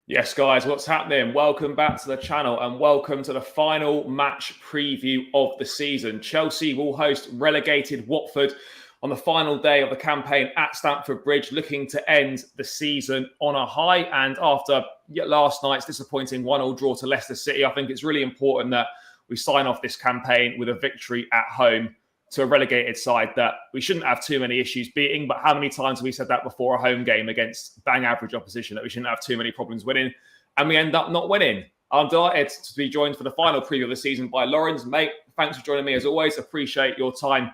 Yes, guys, what's happening? Welcome back to the channel and welcome to the final match preview of the season. Chelsea will host relegated Watford on the final day of the campaign at Stamford Bridge, looking to end the season on a high. And after last night's disappointing 1-1 draw to Leicester City, I think it's really important that we sign off this campaign with a victory at home to a relegated side that we shouldn't have too many issues beating. But how many times have we said that before a home game against bang average opposition, that we shouldn't have too many problems winning, and we end up not winning? I'm delighted to be joined for the final preview of the season by Laurenz. Mate, thanks for joining me as always. Appreciate your time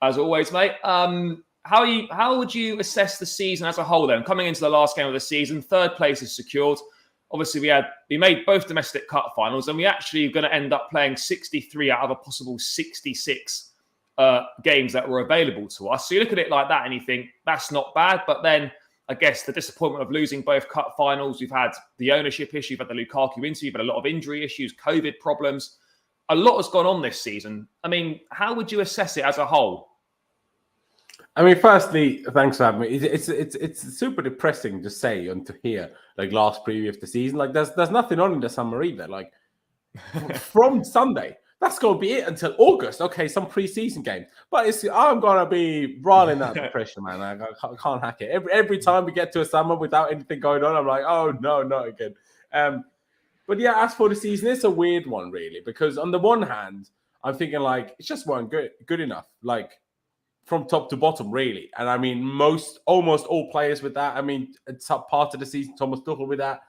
as always, mate. How would you assess the season as a whole then? Coming into the last game of the season, third place is secured. Obviously, we made both domestic cup finals, and we actually are going to end up playing 63 out of a possible 66 games that were available to us. So you look at it like that and you think that's not bad. But then I guess the disappointment of losing both cup finals, we've had the ownership issue, you've had the Lukaku interview, you've had a lot of injury issues, COVID problems. A lot has gone on this season. I mean, how would you assess it as a whole? I mean, firstly, thanks for having me. It's super depressing to say and to hear like last preview of the season. Like there's nothing on in the summer either. Like from Sunday. That's going to be it until August. Okay, some preseason games. But I'm going to be rolling that depression, man. I can't hack it. Every time we get to a summer without anything going on, I'm like, oh, no, not again. But yeah, as for the season, it's a weird one, really. Because on the one hand, I'm thinking, like, it just weren't good enough. Like, from top to bottom, really. And I mean, almost all players with that. I mean, it's part of the season, Thomas Tuchel with that.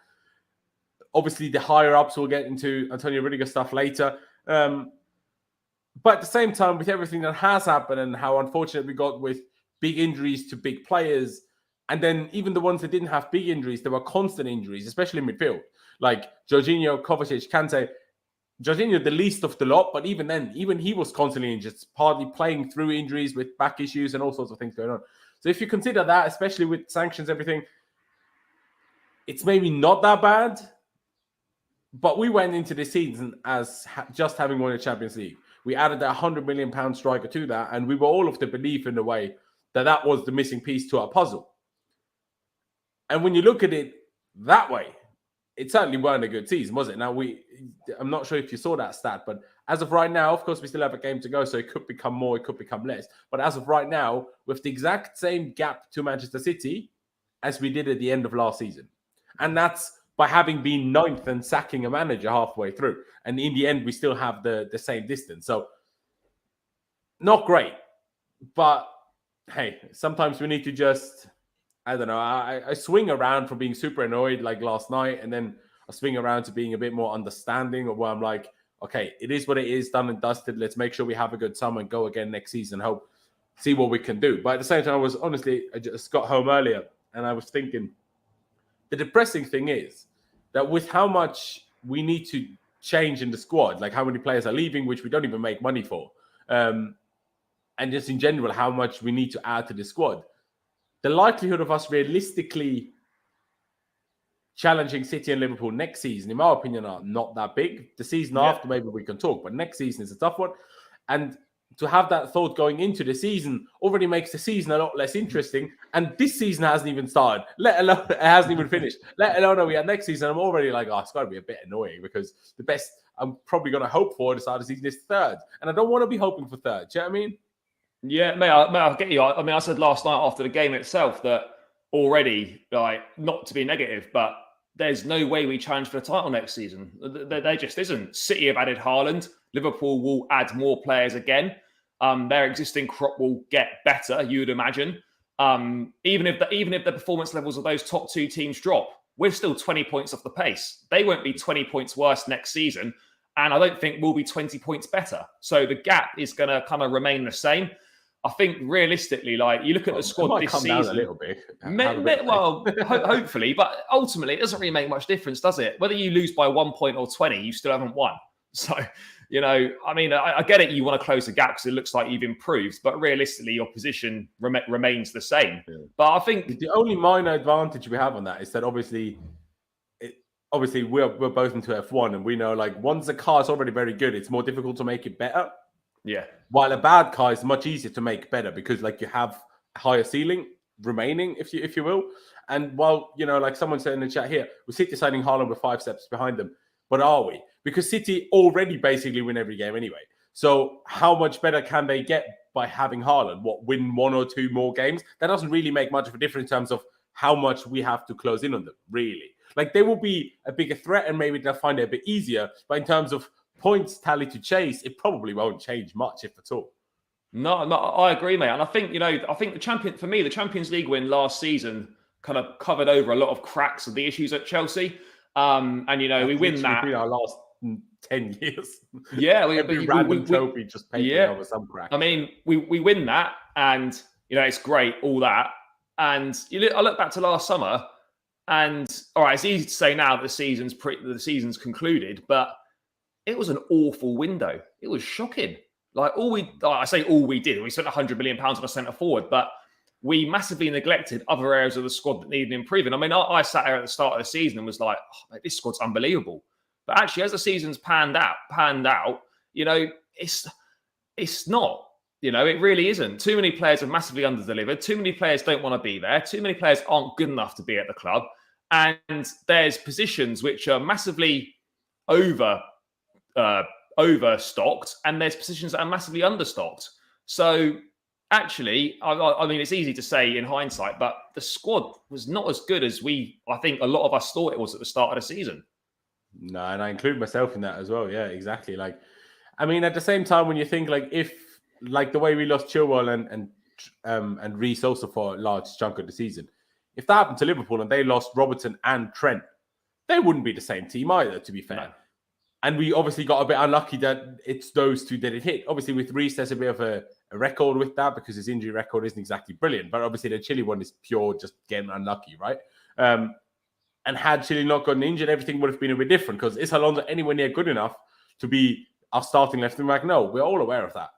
Obviously, the higher-ups will get into Antonio Rudiger stuff later. But at the same time, with everything that has happened and how unfortunate we got with big injuries to big players, and then even the ones that didn't have big injuries, there were constant injuries, especially in midfield, like Jorginho, Kovacic, Kante. Jorginho, the least of the lot, but even then, even he was constantly injured, partly playing through injuries with back issues and all sorts of things going on. So if you consider that, especially with sanctions, everything, it's maybe not that bad. But we went into the season as just having won the Champions League. We added a £100 million striker to that, and we were all of the belief in a way that was the missing piece to our puzzle. And when you look at it that way, it certainly weren't a good season, was it? Now, I'm not sure if you saw that stat, but as of right now, of course, we still have a game to go, so it could become more, it could become less. But as of right now, with the exact same gap to Manchester City as we did at the end of last season. And that's by having been ninth and sacking a manager halfway through. And in the end, we still have the same distance. So, not great. But, hey, sometimes we need to just, I don't know, I swing around from being super annoyed like last night, and then I swing around to being a bit more understanding of where I'm like, okay, it is what it is, done and dusted. Let's make sure we have a good summer and go again next season, see what we can do. But at the same time, I just got home earlier, and I was thinking, the depressing thing is that with how much we need to change in the squad, like how many players are leaving, which we don't even make money for, and just in general, how much we need to add to the squad, the likelihood of us realistically challenging City and Liverpool next season, in my opinion, are not that big. The season after, maybe we can talk, but next season is a tough one. And to have that thought going into the season already makes the season a lot less interesting. And this season hasn't even started, let alone it hasn't even finished. Let alone that we have next season. I'm already like, oh, it's got to be a bit annoying because the best I'm probably going to hope for at the start of the season is third. And I don't want to be hoping for third. Do you know what I mean? Yeah, mate, I get you. I mean, I said last night after the game itself that already, like, not to be negative, but there's no way we challenge for the title next season. There just isn't. City have added Haaland. Liverpool will add more players again. Their existing crop will get better, you would imagine. Even if the performance levels of those top two teams drop, we're still 20 points off the pace. They won't be 20 points worse next season, and I don't think we'll be 20 points better. So the gap is going to kind of remain the same. I think realistically, like you look at the squad this season, down a little bit. Hopefully, but ultimately, it doesn't really make much difference, does it? Whether you lose by 1 point or 20, you still haven't won. So, you know, I mean, I get it. You want to close the gap because it looks like you've improved, but realistically, your position remains the same. Yeah. But I think the only minor advantage we have on that is that obviously we're both into F1, and we know like once a car is already very good, it's more difficult to make it better. Yeah. While a bad car is much easier to make better because like you have a higher ceiling. remaining, if you will. And while, like someone said in the chat here, we're City signing Haaland with 5 steps behind them. But are we? Because City already basically win every game anyway. So how much better can they get by having Haaland? Win 1 or 2 more games? That doesn't really make much of a difference in terms of how much we have to close in on them, really. Like, they will be a bigger threat and maybe they'll find it a bit easier. But in terms of points tally to chase, it probably won't change much, if at all. No, I agree, mate. And I think, the Champions League win last season kind of covered over a lot of cracks of the issues at Chelsea. We win that. Our last 10 years. Yeah, every random trophy just papering over some crack. I mean, we win that, and it's great, all that. And I look back to last summer, and all right, it's easy to say now that the season's concluded, but it was an awful window. It was shocking. Like all we did, we spent £100 million on a centre forward, but we massively neglected other areas of the squad that needed improving. I mean, I sat here at the start of the season and was like, oh, mate, this squad's unbelievable. But actually, as the season's panned out, it's not. It really isn't. Too many players have massively underdelivered. Too many players don't want to be there. Too many players aren't good enough to be at the club. And there's positions which are massively overstocked, and there's positions that are massively understocked. So actually, I mean, it's easy to say in hindsight, but the squad was not as good as I think a lot of us thought it was at the start of the season. No, and I include myself in that as well. Yeah, exactly. Like, I mean, at the same time, when you think if the way we lost Chilwell and Reece also for a large chunk of the season, if that happened to Liverpool and they lost Robertson and Trent, they wouldn't be the same team either, to be fair. No. And we obviously got a bit unlucky that it's those two that it hit. Obviously, with Reece, there's a bit of a record with that because his injury record isn't exactly brilliant. But obviously, the Chile one is pure just getting unlucky, right? And had Chile not gotten injured, everything would have been a bit different because is Alonso anywhere near good enough to be our starting left wing back? No, we're all aware of that.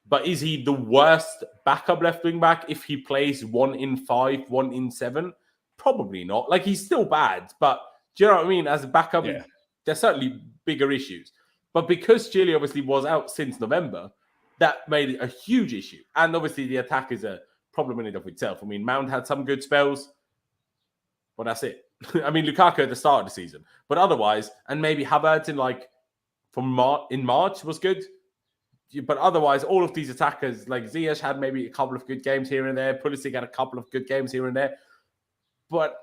But is he the worst backup left wing back if he plays 1 in 5, 1 in 7? Probably not. Like, he's still bad, but do you know what I mean? As a backup, there's certainly bigger issues. But because Chile obviously was out since November, that made it a huge issue. And obviously the attack is a problem in and of itself. I mean, Mount had some good spells, but that's it. I mean, Lukaku at the start of the season. But otherwise, and maybe Havertz in March was good. But otherwise, all of these attackers, like Ziyech had maybe a couple of good games here and there. Pulisic had a couple of good games here and there. But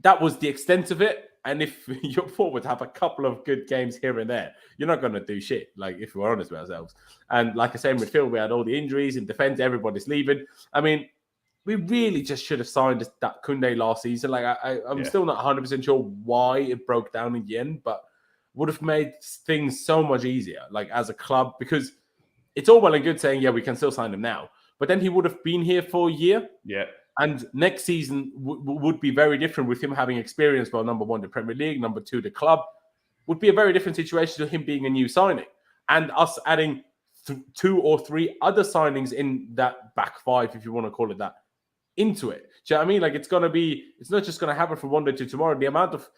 that was the extent of it. And if your forwards have a couple of good games here and there, you're not going to do shit, like, if we're honest with ourselves. And like I said, in midfield, we had all the injuries. In defence, everybody's leaving. I mean, we really just should have signed that Koundé last season. Like, I'm still not 100% sure why it broke down in the end, but would have made things so much easier, like, as a club, because it's all well and good saying, yeah, we can still sign him now. But then he would have been here for a year. Yeah. And next season would be very different with him having experience, well, number 1, the Premier League, number 2, the club. Would be a very different situation to him being a new signing. And us adding 2 or 3 other signings in that back 5, if you want to call it that, into it. Do you know what I mean? Like, it's not just going to happen from one day to tomorrow. The amount of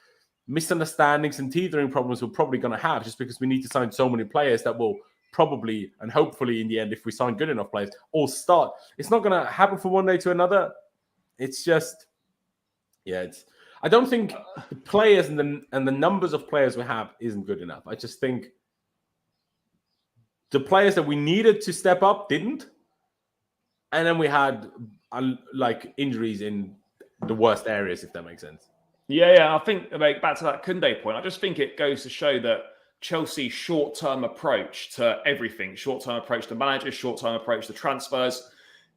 misunderstandings and teethering problems we're probably going to have just because we need to sign so many players that will probably and hopefully in the end, if we sign good enough players, all start. It's not going to happen from one day to another. It's just, I don't think the players and the numbers of players we have isn't good enough. I just think the players that we needed to step up didn't. And then we had injuries in the worst areas, if that makes sense. Yeah. I think, back to that Koundé point, I just think it goes to show that Chelsea's short-term approach to everything, short-term approach to managers, short-term approach to transfers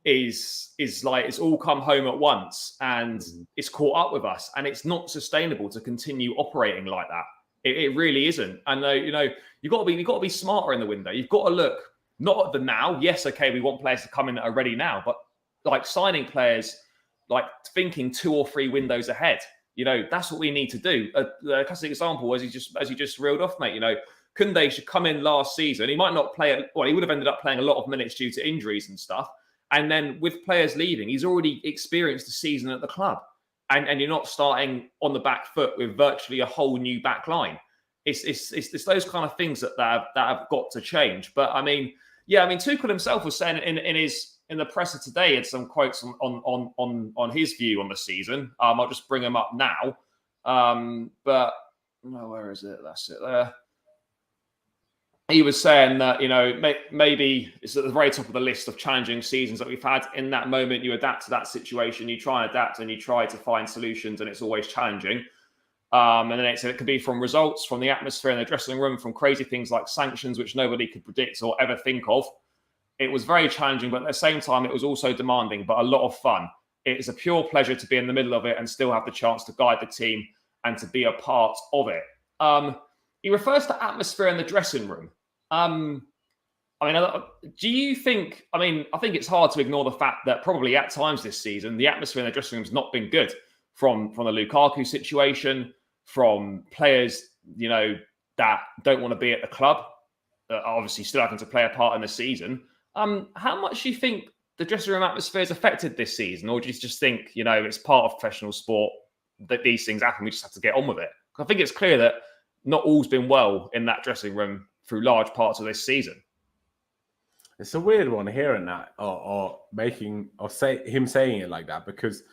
is like it's all come home at once and it's caught up with us, and it's not sustainable to continue operating like that. It really isn't. And you've got to be smarter in the window. You've got to look not at the now. Yes, okay, we want players to come in that are ready now, but like signing players, like thinking 2 or 3 windows ahead. That's what we need to do. A classic example, as you just reeled off, mate. Koundé should come in last season. He might not play. He would have ended up playing a lot of minutes due to injuries and stuff. And then with players leaving, he's already experienced a season at the club. And you're not starting on the back foot with virtually a whole new back line. It's those kind of things that have got to change. But I mean, Tuchel himself was saying in his in the presser today, he had some quotes on his view on the season. I'll just bring them up now. But where is it? That's it there. He was saying that, maybe it's at the very top of the list of challenging seasons that we've had. In that moment, you adapt to that situation, you try and adapt and you try to find solutions, and it's always challenging. And then it said it could be from results, from the atmosphere in the dressing room, from crazy things like sanctions, which nobody could predict or ever think of. It was very challenging, but at the same time, it was also demanding, but a lot of fun. It is a pure pleasure to be in the middle of it and still have the chance to guide the team and to be a part of it. He refers to atmosphere in the dressing room. Do you think, I think it's hard to ignore the fact that probably at times this season, the atmosphere in the dressing room has not been good from the Lukaku situation, from players, that don't want to be at the club, obviously still having to play a part in the season. How much do you think the dressing room atmosphere is affected this season? Or do you just think, it's part of professional sport that these things happen, we just have to get on with it? I think it's clear that not all's been well in that dressing room through large parts of this season. It's a weird one hearing that or him saying it like that, because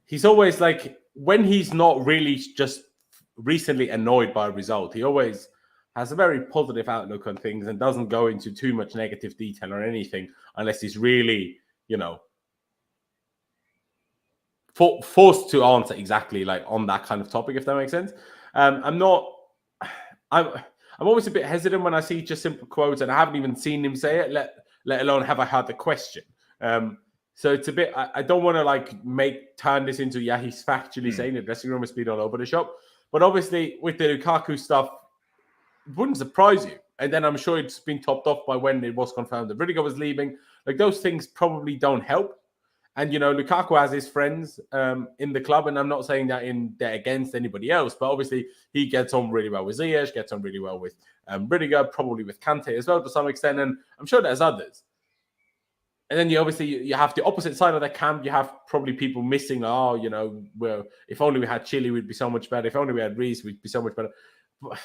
he's always like, when he's not really just recently annoyed by a result, he always has a very positive outlook on things and doesn't go into too much negative detail or anything unless he's really, forced to answer exactly like on that kind of topic, if that makes sense. I'm always a bit hesitant when I see just simple quotes, and I haven't even seen him say it, let alone have I had the question. So it's a bit, I don't want to turn this into, he's factually saying the dressing room has been all over the shop. But obviously with the Lukaku stuff, it wouldn't surprise you. And then I'm sure it's been topped off by when it was confirmed that Rudiger was leaving. Like, those things probably don't help. And, Lukaku has his friends in the club, and I'm not saying that they're against anybody else, but obviously he gets on really well with Ziyech, gets on really well with Rudiger, probably with Kante as well to some extent, and I'm sure there's others. And then you have the opposite side of the camp. You have probably people missing, well, if only we had Chile, we'd be so much better. If only we had Reece, we'd be so much better. But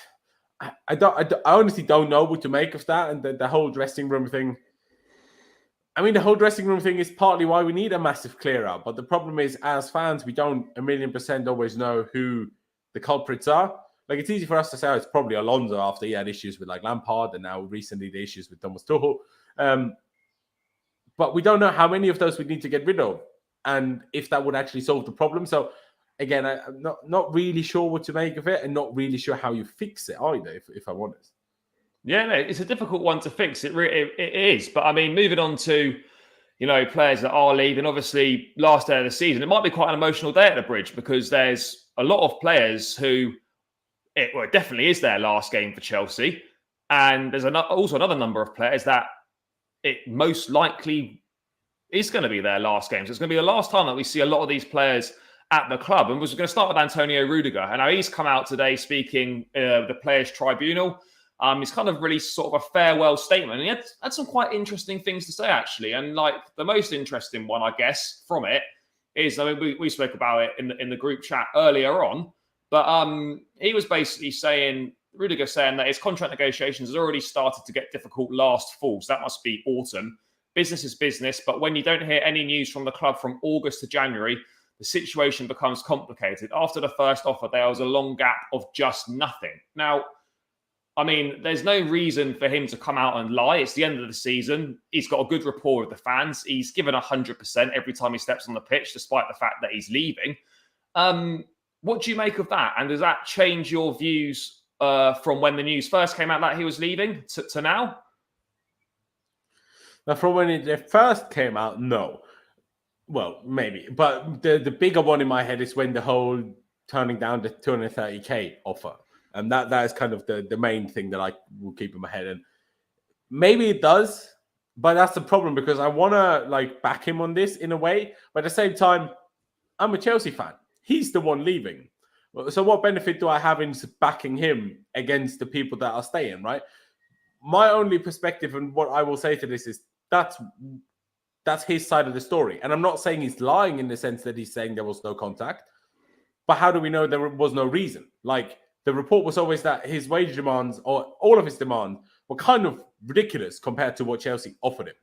I honestly don't know what to make of that, and the whole dressing room thing. The whole dressing room thing is partly why we need a massive clear out. But the problem is, as fans, we don't 1,000,000% always know who the culprits are. Like, it's easy for us to say, it's probably Alonso after he had issues with Lampard, and now recently the issues with Thomas Tuchel. But we don't know how many of those we need to get rid of, and if that would actually solve the problem. So again, I'm not really sure what to make of it, and not really sure how you fix it either, if I'm honest. Yeah, no, it's a difficult one to fix. It is. But moving on to, players that are leaving, obviously last day of the season, it might be quite an emotional day at the Bridge, because there's a lot of players who, it definitely is their last game for Chelsea. And there's also another number of players that it most likely is going to be their last game. So it's going to be the last time that we see a lot of these players at the club. And we're going to start with Antonio Rudiger. And now he's come out today speaking the Players' Tribunal. He's kind of released sort of a farewell statement. And he had some quite interesting things to say, actually. And the most interesting one, I guess, from it is, we spoke about it in the group chat earlier on. But he was basically saying, Rudiger saying that his contract negotiations has already started to get difficult last fall. So that must be autumn. Business is business. But when you don't hear any news from the club from August to January, the situation becomes complicated. After the first offer, there was a long gap of just nothing. Now, there's no reason for him to come out and lie. It's the end of the season. He's got a good rapport with the fans. He's given 100% every time he steps on the pitch, despite the fact that he's leaving. What do you make of that? And does that change your views from when the news first came out that he was leaving to now? Now, from when it first came out, no. Well, maybe. But the bigger one in my head is when the whole turning down the 230k offer. And that is kind of the main thing that I will keep in my head. And maybe it does, but that's the problem, because I want to back him on this in a way. But at the same time, I'm a Chelsea fan. He's the one leaving. So what benefit do I have in backing him against the people that are staying, right? My only perspective, and what I will say to this, is that's his side of the story. And I'm not saying he's lying in the sense that he's saying there was no contact. But how do we know there was no reason? The report was always that his wage demands, or all of his demands, were kind of ridiculous compared to what Chelsea offered him.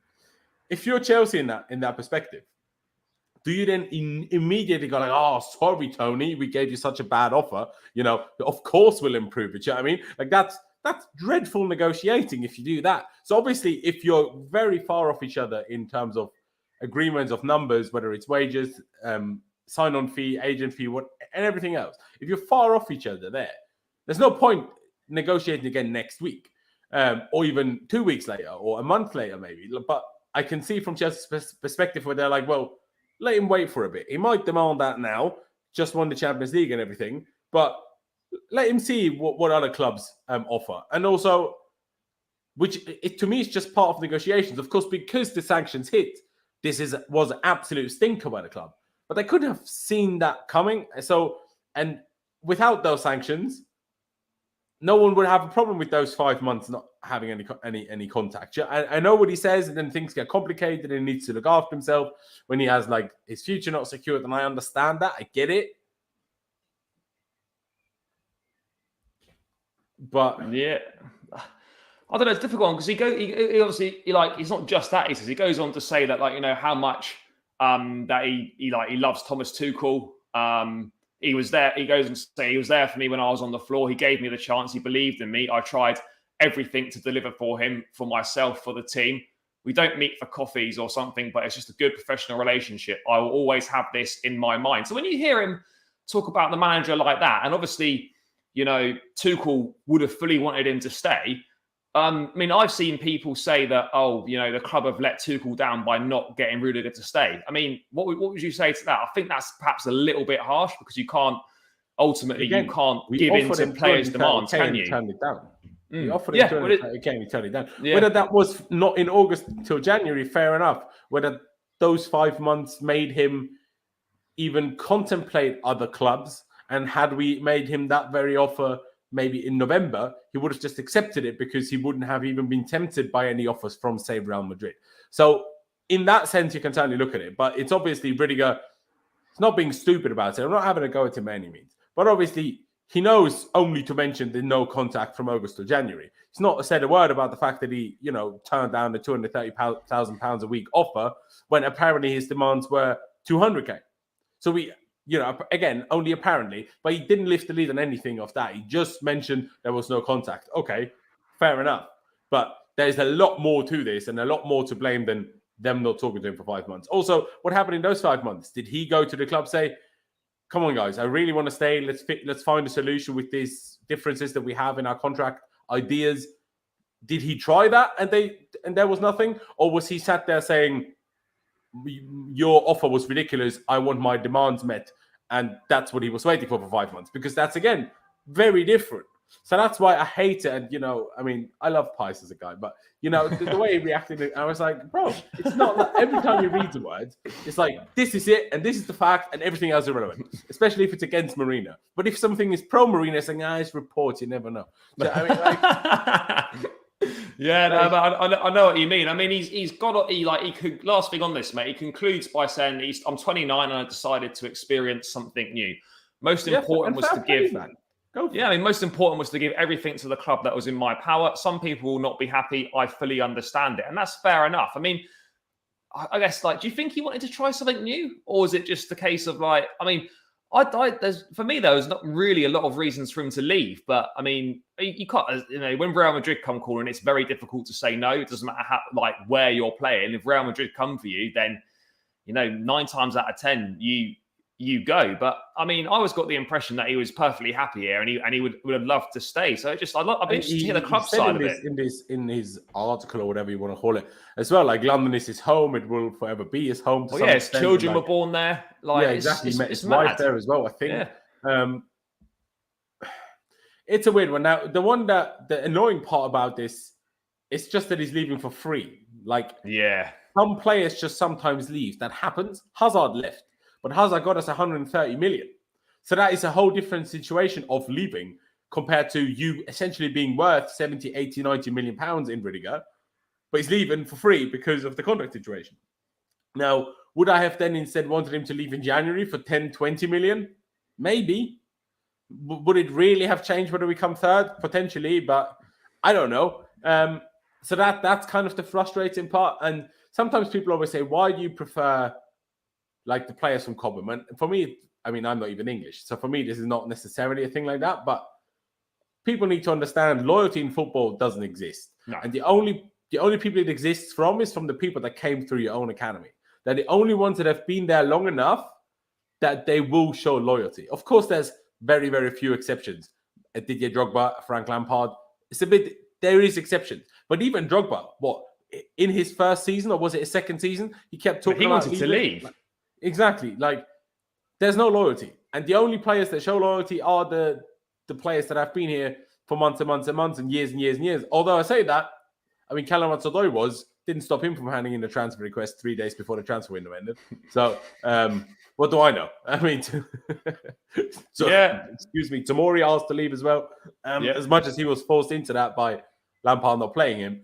if you're Chelsea in that perspective, do you then immediately go like, oh, sorry, Tony, we gave you such a bad offer. Of course we'll improve it. You know what I mean? Like that's dreadful negotiating if you do that. So obviously, if you're very far off each other in terms of agreements of numbers, whether it's wages, sign-on fee, agent fee, and everything else, if you're far off each other there's no point negotiating again next week, or even 2 weeks later, or a month later maybe. But I can see from Chelsea's perspective where they're like, well, let him wait for a bit. He might demand that now, just won the Champions League and everything, but let him see what other clubs offer. And also, to me, is just part of negotiations. Of course, because the sanctions hit, was an absolute stinker by the club. But they could have seen that coming. So, and without those sanctions, no one would have a problem with those 5 months not having any contact. I know what he says, and then things get complicated, and he needs to look after himself when he has like his future not secured. And I understand that. I get it. But yeah, I don't know. It's a difficult one because he obviously he's not just that. He goes on to say that how much that he loves Thomas Tuchel. He was there. He goes and say he was there for me when I was on the floor. He gave me the chance. He believed in me. I tried everything to deliver for him, for myself, for the team. We don't meet for coffees or something, but it's just a good professional relationship. I will always have this in my mind. So when you hear him talk about the manager like that, and obviously, Tuchel would have fully wanted him to stay. I've seen people say that, the club have let Tuchel down by not getting Rudiger to stay. What would you say to that? I think that's perhaps a little bit harsh because you can't give in to players' demands, can you? Turn it down. We offered him 230K, we turned it down. Yeah. Whether that was not in August till January, fair enough. Whether those 5 months made him even contemplate other clubs, and had we made him that very offer maybe in November, he would have just accepted it because he wouldn't have even been tempted by any offers from, say, Real Madrid. So in that sense, you can certainly look at it. But it's obviously Rudiger, it's not being stupid about it. I'm not having a go at him by any means. But obviously, he knows only to mention the no contact from August to January. He's not said a word about the fact that he, turned down the £230,000 a week offer when apparently his demands were 200K. So we, again, only apparently, but he didn't lift the lid on anything of that. He just mentioned there was no contact. Okay, fair enough. But there's a lot more to this and a lot more to blame than them not talking to him for 5 months. Also, what happened in those 5 months? Did he go to the club, say, come on, guys, I really want to stay. Let's find a solution with these differences that we have in our contract ideas. Did he try that and there was nothing? Or was he sat there saying, your offer was ridiculous, I want my demands met, and that's what he was waiting for 5 months? Because that's, again, very different. So that's why I hate it. And, I love Pice as a guy, but, the way he reacted, I was like, bro, it's not like every time you read the words, it's like, this is it, and this is the fact, and everything else is irrelevant, especially if it's against Marina. But if something is pro-Marina, saying, it's reports, you never know. So, yeah, no, but I know what you mean. He's got he could, last thing on this, mate. He concludes by saying, I'm 29 and I decided to experience something new. Most important was to give. Most important was to give everything to the club that was in my power. Some people will not be happy. I fully understand it, and that's fair enough. I guess, do you think he wanted to try something new, or is it just a case of for me, there was not really a lot of reasons for him to leave. But you can't, when Real Madrid come calling, it's very difficult to say no. It doesn't matter how, where you're playing. If Real Madrid come for you, then 9 times out of 10 you go. But I always got the impression that he was perfectly happy here, and he would have loved to stay. So I'd be interested to hear the club side of it. In his article, or whatever you want to call it, as well. London is his home; it will forever be his home. His children were born there. Exactly. He met his wife there as well, I think. Yeah. It's a weird one. Now, the annoying part about this, it's just that he's leaving for free. Some players just sometimes leave. That happens. Hazard left. But Hazard got us 130 million. So that is a whole different situation of leaving compared to you essentially being worth 70, 80, 90 million pounds in Rudiger. But he's leaving for free because of the contract situation. Now, would I have then instead wanted him to leave in January for 10, 20 million? Maybe. Would it really have changed whether we come third? Potentially, but I don't know. So that's kind of the frustrating part. And sometimes people always say, why do you prefer like the players from Cobham? And for me, I mean, I'm not even English. So for me, this is not necessarily a thing like that. But people need to understand loyalty in football doesn't exist. No. And the only people it exists from is from the people that came through your own academy. They're the only ones that have been there long enough that they will show loyalty. Of course, there's very, very few exceptions. Didier Drogba, Frank Lampard. There is exceptions. But even Drogba, in his first season, or was it his second season, he kept talking about wanted to leave. Exactly. Like, there's no loyalty. And the only players that show loyalty are the players that have been here for months and months and months and years and years and years. Although I say that, I mean, Callum Hudson-Odoi didn't stop him from handing in a transfer request 3 days before the transfer window ended. So, what do I know? I mean, excuse me, Tomori asked to leave as well. As much as he was forced into that by Lampard not playing him,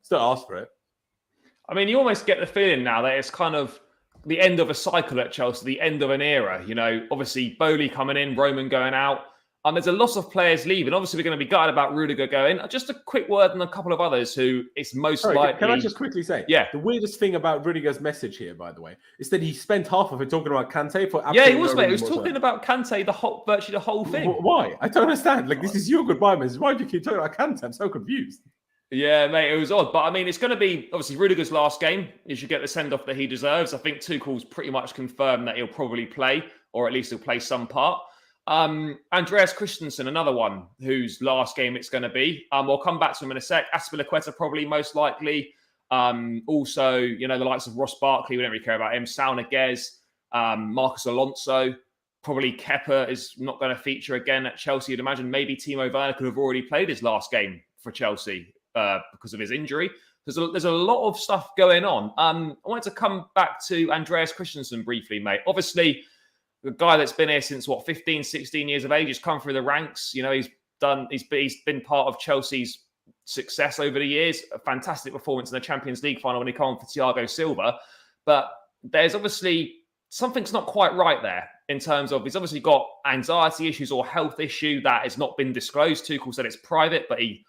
still asked for it. I mean, you almost get the feeling now that it's kind of the end of a cycle at Chelsea, the end of an era. You know, obviously, Bowley coming in, Roman going out. There's a lot of players leaving. Obviously, we're going to be gutted about Rudiger going. Just a quick word on a couple of others who it's most likely... Can I just quickly say? Yeah. The weirdest thing about Rudiger's message here, by the way, is that he spent half of it talking about Kante for... Yeah, he was, mate. He was talking about Kante virtually the whole thing. Why? I don't understand. Like, this is your goodbye message. Why do you keep talking about Kante? I'm so confused. Yeah, mate, it was odd. But, I mean, it's going to be, obviously, Rudiger's last game. He should get the send-off that he deserves. I think Tuchel's pretty much confirmed that he'll probably play, or at least he'll play some part. Andreas Christensen, another one whose last game it's going to be. We'll come back to him in a sec. Azpilicueta probably most likely. Also, you know, the likes of Ross Barkley, we don't really care about him. Saul Niguez, Marcus Alonso. Probably Kepa is not going to feature again at Chelsea. You'd imagine maybe Timo Werner could have already played his last game for Chelsea because of his injury. There's a lot of stuff going on. I wanted to come back to Andreas Christensen briefly, mate. Obviously, the guy that's been here since 15, 16 years of age, has come through the ranks. You know, he's been part of Chelsea's success over the years. A fantastic performance in the Champions League final when he came on for Thiago Silva. But there's obviously something's not quite right there in terms of he's obviously got anxiety issues or health issue that has not been disclosed. Tuchel said it's private, but he's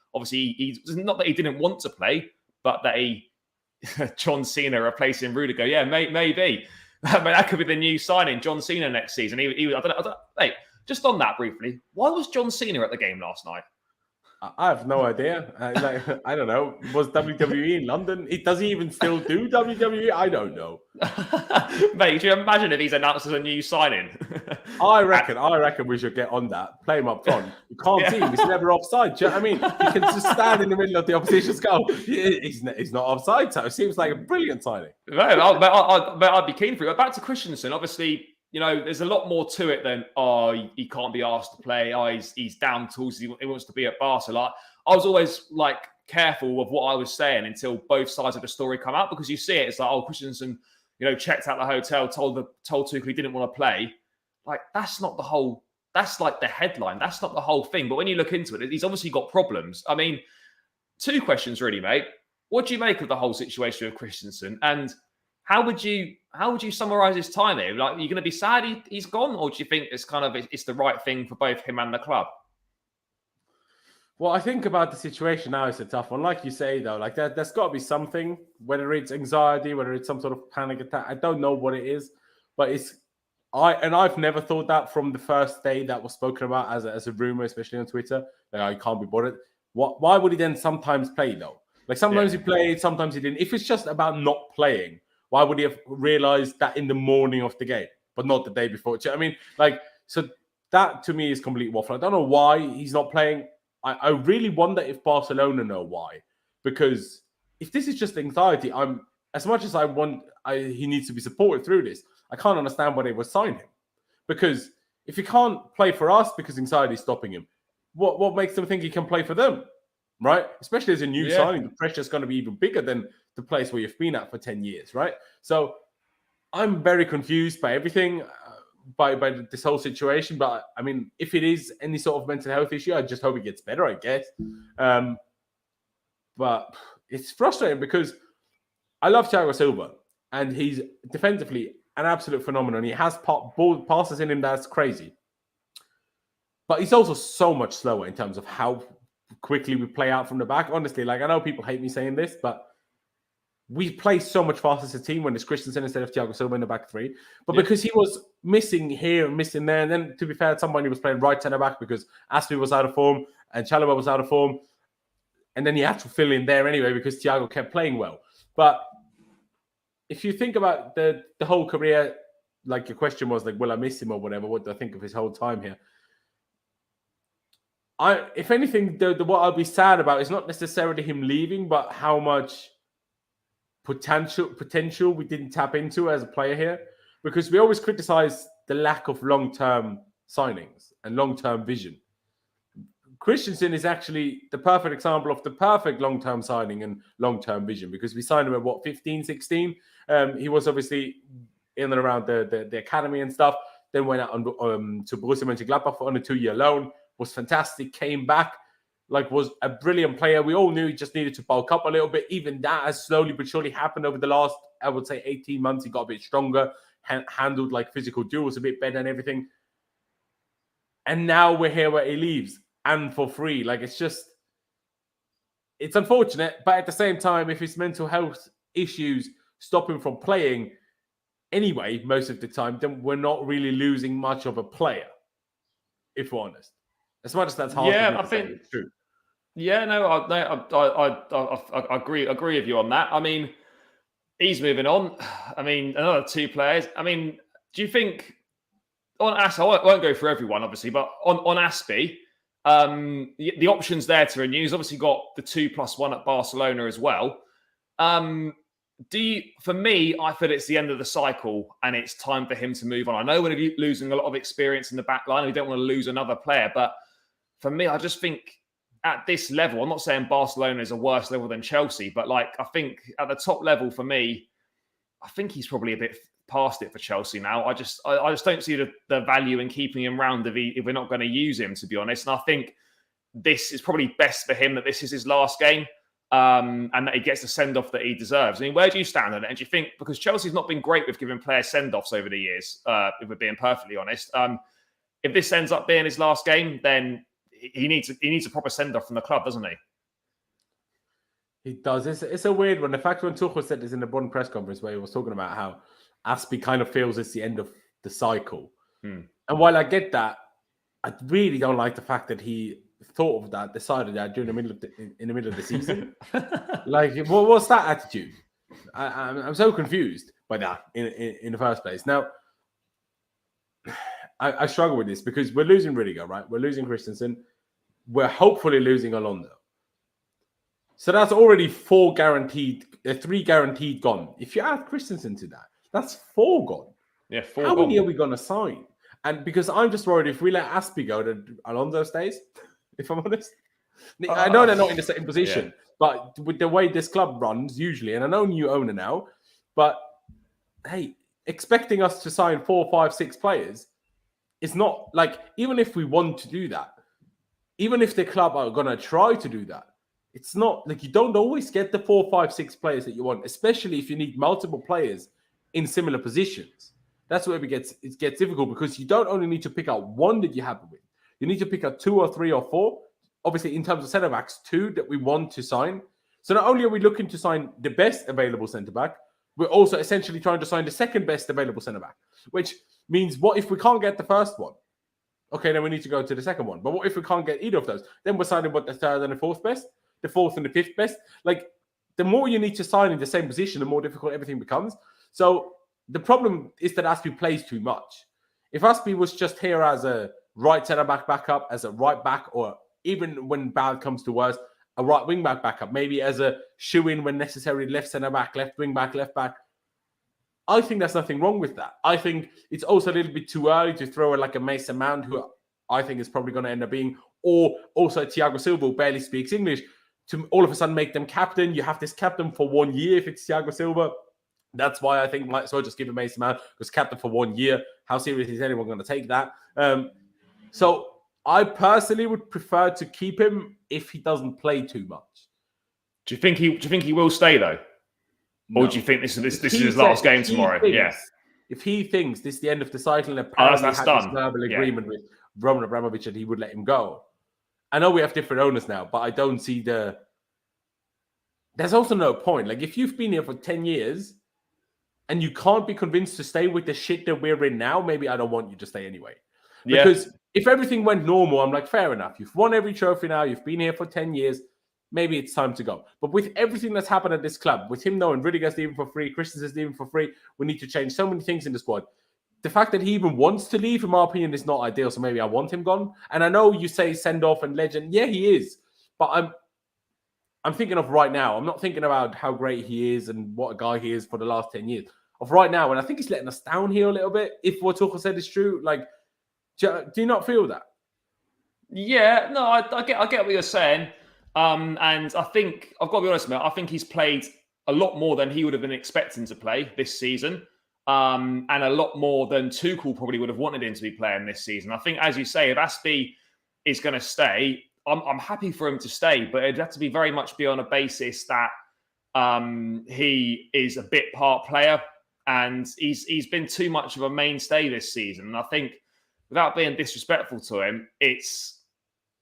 not that he didn't want to play, but that John Cena replacing Rudiger. Yeah, maybe. I mean, that could be the new signing, John Cena next season. I don't know. Hey, just on that briefly, why was John Cena at the game last night? I have no idea. I don't know. Was WWE in London? Does he even still do WWE? I don't know. Mate, could you imagine if he's announced as a new signing? I reckon we should get on that. Play him up front. You can't see him. He's never offside. Do you know what I mean? He can just stand in the middle of the opposition's goal. He's not offside, so it seems like a brilliant signing. Right, I'd be keen for it. Back to Christensen. Obviously, you know, there's a lot more to it than, he can't be asked to play. He's down tools. He wants to be at Barcelona. I was always like careful of what I was saying until both sides of the story come out, because you see it. It's like, Christensen, you know, checked out the hotel, told Tuchel he didn't want to play. Like, that's not the whole. That's like the headline. That's not the whole thing. But when you look into it, he's obviously got problems. I mean, two questions really, mate. What do you make of the whole situation with Christensen? And how would you summarise his time here? Like, are you going to be sad he's gone, or do you think it's the right thing for both him and the club? Well, I think about the situation now is a tough one. Like you say, though, like there's got to be something, whether it's anxiety, whether it's some sort of panic attack. I don't know what it is, but I've never thought that from the first day that was spoken about as a rumor, especially on Twitter, that he can't be bothered. Why would he then sometimes play though? Like sometimes he played, sometimes he didn't. If it's just about not playing, why would he have realized that in the morning of the game, but not the day before? I mean, like, so that to me is complete waffle. I don't know why he's not playing. I really wonder if Barcelona know why. Because if this is just anxiety, as much as he needs to be supported through this, I can't understand why they would sign him. Because if he can't play for us because anxiety is stopping him, what makes them think he can play for them? Right? Especially as a new signing, the pressure is going to be even bigger than the place where you've been at for 10 years, right? So I'm very confused by everything, by this whole situation. But I mean, if it is any sort of mental health issue, I just hope it gets better, I guess. But it's frustrating because I love Thiago Silva and he's defensively an absolute phenomenon. He has ball passes in him that's crazy. But he's also so much slower in terms of how quickly we play out from the back. Honestly, like, I know people hate me saying this, but we play so much faster as a team when it's Christensen instead of Thiago Silva in the back three. But because he was missing here and missing there, and then to be fair, at some point he was playing right centre back because Aspie was out of form and Chalobah was out of form. And then he had to fill in there anyway because Thiago kept playing well. But if you think about the whole career, like your question was like, will I miss him or whatever? What do I think of his whole time here? If anything, what I'll be sad about is not necessarily him leaving, but how much potential we didn't tap into as a player here. Because we always criticize the lack of long-term signings and long-term vision. Christensen is actually the perfect example of the perfect long-term signing and long-term vision because we signed him at 15, 16. He was obviously in and around the academy and stuff. Then went out to Borussia Mönchengladbach on a 2-year loan. Was fantastic. Came back, was a brilliant player. We all knew he just needed to bulk up a little bit. Even that has slowly but surely happened over the last, I would say, 18 months. He got a bit stronger, handled physical duels a bit better and everything. And now we're here where he leaves. And for free. It's unfortunate, but at the same time, if his mental health issues stop him from playing anyway, most of the time, then we're not really losing much of a player, if we're honest. As much as that's hard to say, it's true. Yeah, no, I agree with you on that. I mean, he's moving on. I mean, another 2 players. I mean, do you think on Aspie, I won't go for everyone, obviously, but on Aspie, the options there to renew. He's obviously got the 2+1 at Barcelona as well. For me, I feel it's the end of the cycle and it's time for him to move on. I know we're losing a lot of experience in the back line. We don't want to lose another player. But for me, I just think at this level, I'm not saying Barcelona is a worse level than Chelsea, but I think at the top level for me, I think he's probably a bit past it for Chelsea now. I just don't see the value in keeping him around if we're not going to use him, to be honest. And I think this is probably best for him that this is his last game and that he gets the send-off that he deserves. I mean, where do you stand on it? And do you think, because Chelsea's not been great with giving players send-offs over the years, if we're being perfectly honest, if this ends up being his last game, then he needs a proper send-off from the club, doesn't he? He does. It's a weird one. The fact when Tuchel said this in the Bonn press conference where he was talking about how Aspie kind of feels it's the end of the cycle. And while I get that, I really don't like the fact that he thought of that, decided that in the middle of the season. What's that attitude? I'm so confused by that in the first place. Now, I struggle with this because we're losing Rudiger, right? We're losing Christensen. We're hopefully losing Alonso. So that's already 3 guaranteed gone. If you add Christensen to that, that's 4 gone. Yeah, 4 How gone. many are we going to sign? And because I'm just worried if we let Aspie go, that Alonso stays, if I'm honest. I know they're not in the same position, but with the way this club runs usually, and I know new owner now, but hey, expecting us to sign 4, 5, 6 players is not even if we want to do that, even if the club are going to try to do that, it's not you don't always get the 4, 5, 6 players that you want, especially if you need multiple players in similar positions. That's where it gets difficult because you don't only need to pick out one that you're happy with. You need to pick out 2 or 3 or 4. Obviously, in terms of centre-backs, 2 that we want to sign. So not only are we looking to sign the best available centre-back, we're also essentially trying to sign the second best available centre-back, which means what if we can't get the first one? Okay, then we need to go to the second one. But what if we can't get either of those? Then we're signing the third and the fourth best, the fourth and the fifth best. The more you need to sign in the same position, the more difficult everything becomes. So the problem is that Aspie plays too much. If Aspie was just here as a right centre-back backup, as a right back, or even when bad comes to worse, a right wing-back backup, maybe as a shoe-in when necessary, left centre-back, left wing-back, left back, I think there's nothing wrong with that. I think it's also a little bit too early to throw a Mason Mount, who I think is probably going to end up being, or also Thiago Silva, who barely speaks English, to all of a sudden make them captain. You have this captain for 1 year if it's Thiago Silva. That's why I think might as well just give him Mason Mount, because captain for 1 year. How serious is anyone going to take that? So I personally would prefer to keep him if he doesn't play too much. Do you think he will stay though? No. Or do you think this is his last game tomorrow? If he thinks this is the end of the cycle and apparently had this verbal agreement with Roman Abramovich that he would let him go. I know we have different owners now, but I don't see there's also no point. Like, if you've been here for 10 years and you can't be convinced to stay with the shit that we're in now, maybe I don't want you to stay anyway. Yeah. Because if everything went normal, I'm like, fair enough. You've won every trophy now. You've been here for 10 years. Maybe it's time to go. But with everything that's happened at this club, with him knowing Rudiger's leaving for free, Christensen's leaving for free, we need to change so many things in the squad. The fact that he even wants to leave, in my opinion, is not ideal. So maybe I want him gone. And I know you say send off and legend. Yeah, he is. But I'm thinking of right now. I'm not thinking about how great he is and what a guy he is for the last 10 years. Of right now, and I think he's letting us down here a little bit. If what Tuchel said is true, like, do you not feel that? Yeah, no, I get what you're saying. And I think, I've got to be honest, mate, I think he's played a lot more than he would have been expecting to play this season. And a lot more than Tuchel probably would have wanted him to be playing this season. I think, as you say, if Aspie is going to stay, I'm happy for him to stay, but it'd have to be very much be on a basis that he is a bit part player, and he's been too much of a mainstay this season. And I think, without being disrespectful to him, it's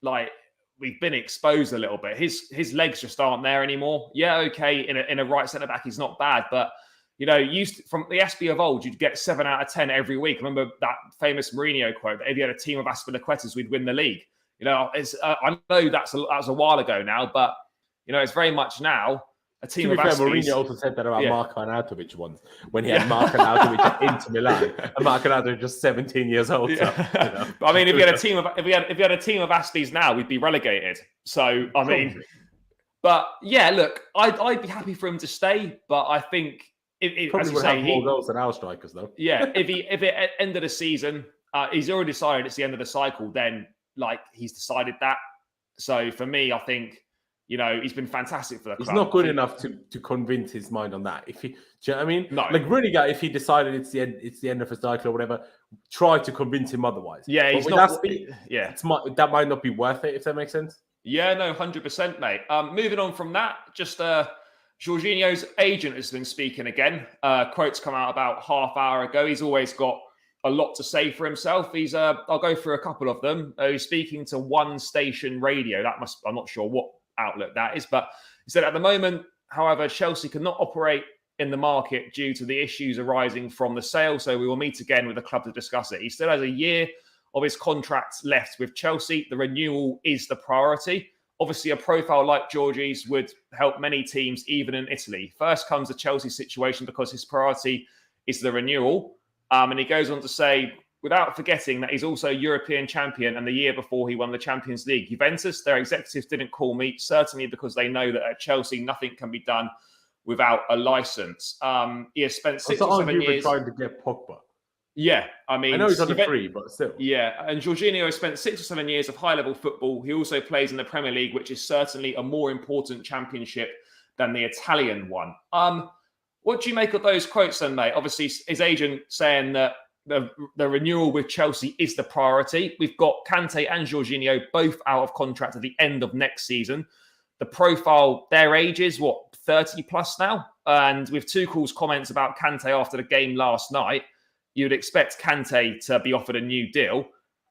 like we've been exposed a little bit. His legs just aren't there anymore. Yeah, okay, in a right centre back, he's not bad, but from the Aspie of old, you'd get 7 out of 10 every week. Remember that famous Mourinho quote that if you had a team of Aspilicuetas, we'd win the league. I know that was a while ago now, but it's very much now a team of Aspies. Mourinho also said that about Marko Arnautovic once when he had Marko Arnautovic at Inter Milan, and Marko Arnautovic just 17 years old. Yeah. So, But I mean, if we had a team of Aspies now, we'd be relegated. So I mean, but yeah, look, I'd be happy for him to stay, but I think probably would have more goals than our strikers, though. Yeah, if at end of the season, he's already decided it's the end of the cycle, then he's decided that. So for me, I think he's been fantastic for the club. He's not good enough to convince his mind on that. Do you know what I mean? No. Like Rudiger, if he decided it's the end of his cycle or whatever, try to convince him otherwise. Yeah, he's not. That might not be worth it, if that makes sense. Yeah, no, 100%, mate. Moving on from that, just Jorginho's agent has been speaking again. Quotes come out about half hour ago. He's always got a lot to say for himself. I'll go through a couple of them. He's speaking to One Station Radio. I'm not sure what outlet that is, but he said at the moment, however, Chelsea cannot operate in the market due to the issues arising from the sale. So we will meet again with the club to discuss it. He still has a year of his contract left with Chelsea. The renewal is the priority. Obviously, a profile like Georgie's would help many teams, even in Italy. First comes the Chelsea situation because his priority is the renewal. And he goes on to say, without forgetting that he's also European champion, and the year before he won the Champions League. Juventus, their executives didn't call me, certainly because they know that at Chelsea, nothing can be done without a license. He has spent 6 or 7 years trying to get Pogba. Yeah, I mean, I know he's on the free, but still. Yeah, and Jorginho has spent 6 or 7 years of high-level football. He also plays in the Premier League, which is certainly a more important championship than the Italian one. What do you make of those quotes then, mate? Obviously, his agent saying that the renewal with Chelsea is the priority. We've got Kante and Jorginho both out of contract at the end of next season. The profile, their age is, 30 plus now? And with Tuchel's comments about Kante after the game last night, you'd expect Kante to be offered a new deal.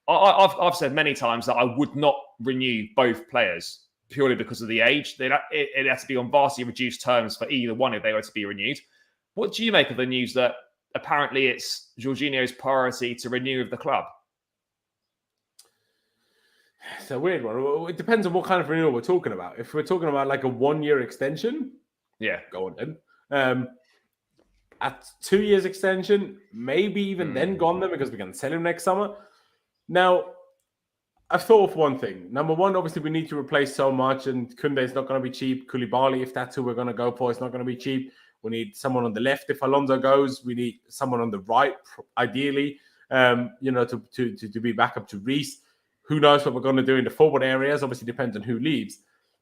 I've said many times that I would not renew both players purely because of the age. It has to be on vastly reduced terms for either one if they were to be renewed. What do you make of the news that apparently it's Jorginho's priority to renew with the club? It's a weird one. It depends on what kind of renewal we're talking about. If we're talking about like a 1-year extension, yeah, go on then. At 2 years extension, maybe even then gone then because we can sell him next summer. Now, I've thought of one thing. Number one, obviously we need to replace so much, and Koundé is not going to be cheap. Koulibaly, if that's who we're going to go for, it's not going to be cheap. We need someone on the left. If Alonso goes, we need someone on the right, ideally, to be back up to Reece. Who knows what we're going to do in the forward areas? Obviously depends on who leaves.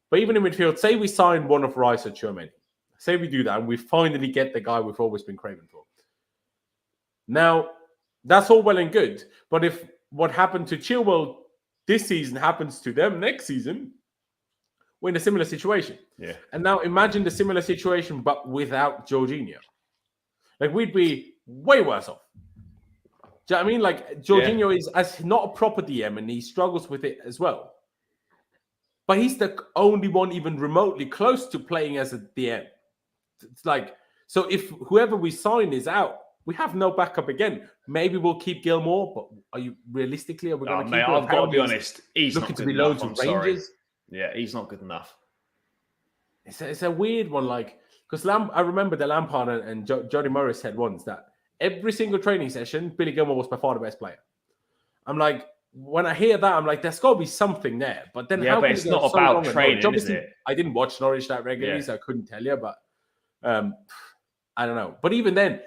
But even in midfield, say we sign one of Rice or Tchouaméni. Say we do that and we finally get the guy we've always been craving for. Now, that's all well and good. But if what happened to Chilwell this season happens to them next season, we're in a similar situation. Yeah. And now imagine the similar situation, but without Jorginho. Like, we'd be way worse off. Do you know what I mean? Like, Jorginho is not a proper DM and he struggles with it as well. but he's the only one even remotely close to playing as a DM. It's like, so if whoever we sign is out, we have no backup again. Maybe we'll keep Gilmore, but are you realistically, are we going to keep him? I've got to be honest, he's looking not to good be loaned enough. to I'm Rangers. sorry. Yeah, he's not good enough. It's a weird one, like, because I remember the Lampard and Jody Morris said once that every single training session, Billy Gilmore was by far the best player. I'm like, when I hear that, I'm like, there's got to be something there. But then how can it's it go not so about long training, is it? I didn't watch Norwich that regularly, so I couldn't tell you. But I don't know. But even then,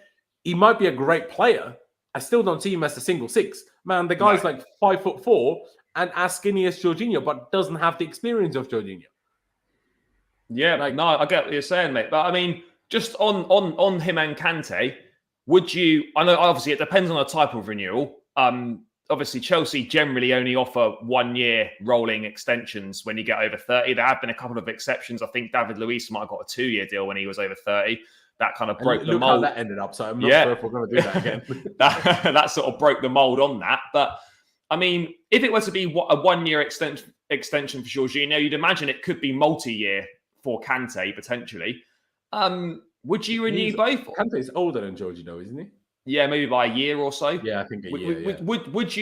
he might be a great player. I still don't see him as a single six. Man, the guy's like 5'4" and as skinny as Jorginho, but doesn't have the experience of Jorginho. Yeah, I get what you're saying, mate. But I mean, just on him and Kante, would you? I know obviously it depends on the type of renewal. Obviously, Chelsea generally only offer 1 year rolling extensions when you get over 30. There have been a couple of exceptions. I think David Luiz might have got a 2 year deal when he was over 30. That kind of broke the mold. Look how that ended up. So I'm not sure if we're going to do that again. that sort of broke the mold on that. But I mean, if it were to be a 1 year extension for Jorginho, you'd imagine it could be multi-year for Kante potentially. Would you renew both? Kante's older than Jorginho, isn't he? Yeah, maybe by a year or so. Yeah, I think a year. Would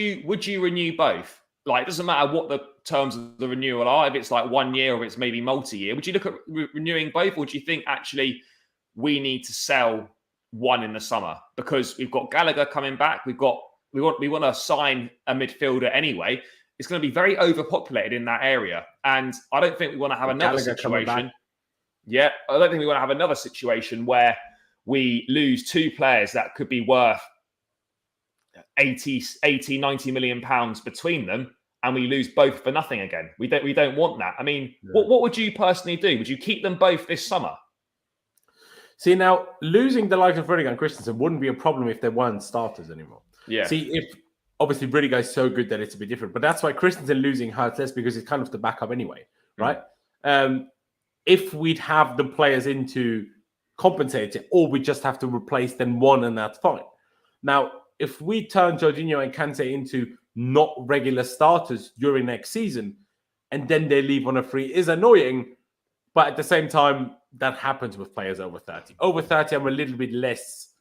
you renew both? Like, it doesn't matter what the terms of the renewal are. If it's like 1 year or if it's maybe multi-year, would you look at renewing both, or do you think actually we need to sell one in the summer because we've got Gallagher coming back? We want to sign a midfielder anyway. It's going to be very overpopulated in that area, and I don't think we want to have another situation. Yeah, I don't think we want to have another situation where we lose two players that could be worth 80, 90 million pounds between them, and we lose both for nothing again. We don't want that. I mean, what would you personally do? Would you keep them both this summer? See, now, losing the likes of Rudiger and Christensen wouldn't be a problem if they weren't starters anymore. Yeah. See, if obviously Rudiger is so good that it's a bit different, but that's why Christensen losing hurts less because it's kind of the backup anyway, right? If we'd have the players in to compensate it, or we just have to replace them one, and that's fine. Now, if we turn Jorginho and Kante into not regular starters during next season, and then they leave on a free, is annoying, but at the same time, that happens with players over 30. Over 30, I'm a little bit less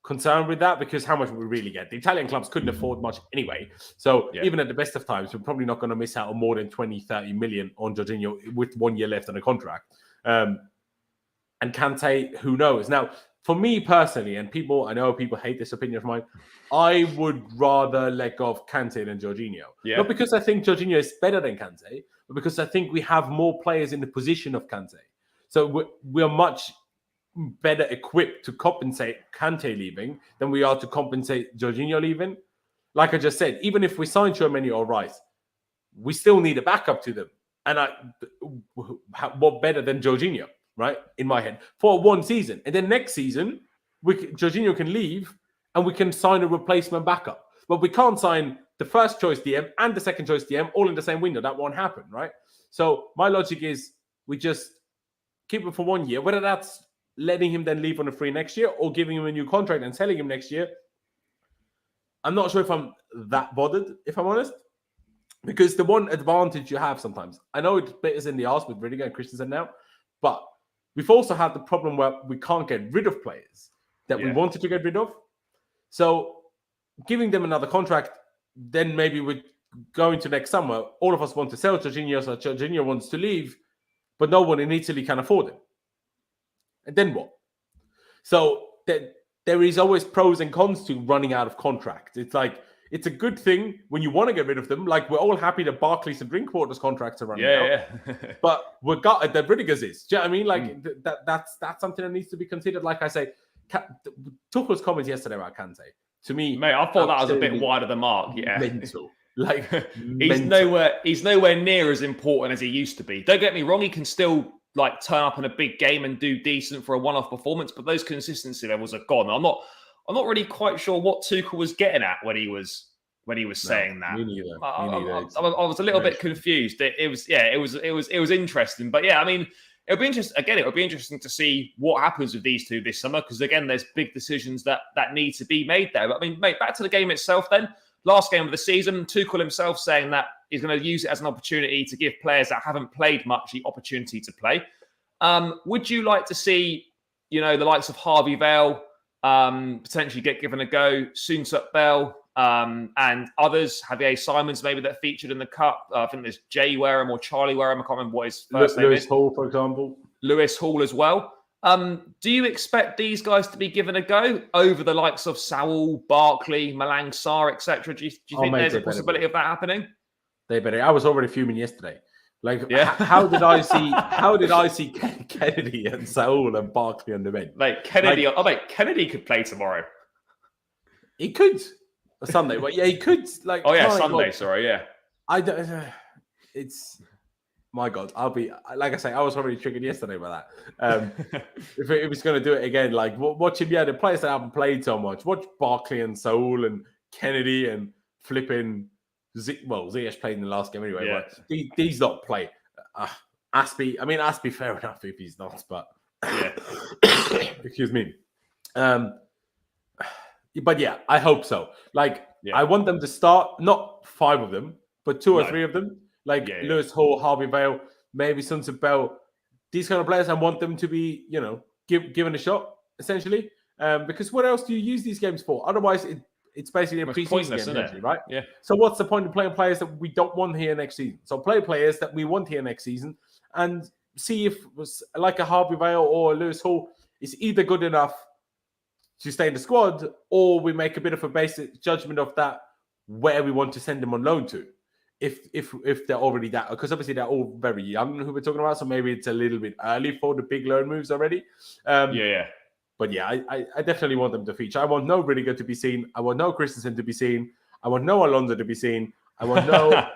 concerned with that because how much we really get. The Italian clubs couldn't afford much anyway. So even at the best of times, we're probably not going to miss out on more than 20, 30 million on Jorginho with 1 year left on a contract. And Kante, who knows? Now, for me personally, and I know people hate this opinion of mine, I would rather let go of Kante than Jorginho. Yeah. Not because I think Jorginho is better than Kante, but because I think we have more players in the position of Kante. So we're much better equipped to compensate Kante leaving than we are to compensate Jorginho leaving. Like I just said, even if we sign Tchouaméni or Rice, we still need a backup to them. And what better than Jorginho, right? In my head, for 1 season. And then next season, Jorginho can leave and we can sign a replacement backup. But we can't sign the first choice DM and the second choice DM all in the same window. That won't happen, right? So my logic is we just keep him for 1 year, whether that's letting him then leave on a free next year or giving him a new contract and selling him next year. I'm not sure if I'm that bothered, if I'm honest, because the one advantage you have sometimes, I know it bites in the arse with Rudiger and Christensen now, but we've also had the problem where we can't get rid of players that we wanted to get rid of. So giving them another contract, then maybe we're going to next summer, all of us want to sell Jorginho, so Jorginho wants to leave, but no one in Italy can afford him. And then what? So there is always pros and cons to running out of contracts. It's like, it's a good thing when you want to get rid of them. Like, we're all happy that Barclays and Drinkwater's contracts are running out. But we're got that Rudiger's is. Do you know what I mean? Like, that's something that needs to be considered. Like I say, Tuchel's comments yesterday about Kante, to me, mate, I thought that was a bit wide of the mark. Yeah. Mental. Like, he's nowhere near as important as he used to be. Don't get me wrong, he can still like turn up in a big game and do decent for a one-off performance, but those consistency levels are gone. I'm not really quite sure what Tuchel was getting at when he was saying that. Me neither. I was a little bit confused. It was interesting, but yeah, I mean, it'll be interesting. Again, it'll be interesting to see what happens with these two this summer because again, there's big decisions that need to be made there. But I mean, mate, back to the game itself. Then last game of the season, Tuchel himself saying that he's going to use it as an opportunity to give players that haven't played much the opportunity to play. Would you like to see, the likes of Harvey Vale potentially get given a go, Soonsup Bell, and others, Javier Simons maybe that featured in the Cup? I think there's Jay Wareham or Charlie Wareham. I can't remember what his first name is. Lewis Hall, for example. Lewis Hall as well. Do you expect these guys to be given a go over the likes of Saul, Barkley, Malang Sarr, etc.? Do you think there's a possibility of that happening? They better. I was already fuming yesterday. How did I see Kennedy and Saul and Barkley on the bench? Kennedy could play tomorrow. He could. Sunday, but yeah, he could. Sunday. God. Sorry, yeah. I don't. It's my God. I'll be like I say. I was already triggered yesterday by that. If it was going to do it again, watch him. Yeah, the players that haven't played so much. Watch Barkley and Saul and Kennedy and flipping. Ziyech played in the last game anyway. Yeah. But these not play. Aspie. I mean, Aspie, fair enough if he's not. But yeah. Excuse me. But yeah, I hope so. I want them to start, not 5 of them, but 2 or 3 of them. Lewis Hall, Harvey Vale, maybe Soonsup Bell. These kind of players, I want them to be, given a shot, essentially. Because what else do you use these games for? Otherwise, it's basically a pre-season game, essentially, right? Yeah. So what's the point of playing players that we don't want here next season? So play players that we want here next season and see if like a Harvey Vale or a Lewis Hall is either good enough to stay in the squad, or we make a bit of a basic judgment of that where we want to send them on loan to, if they're already that, because obviously they're all very young who we're talking about, so maybe it's a little bit early for the big loan moves already. But yeah, I definitely want them to feature. I want no Rudiger to be seen. I want no Christensen to be seen. I want no Alonso to be seen. I want no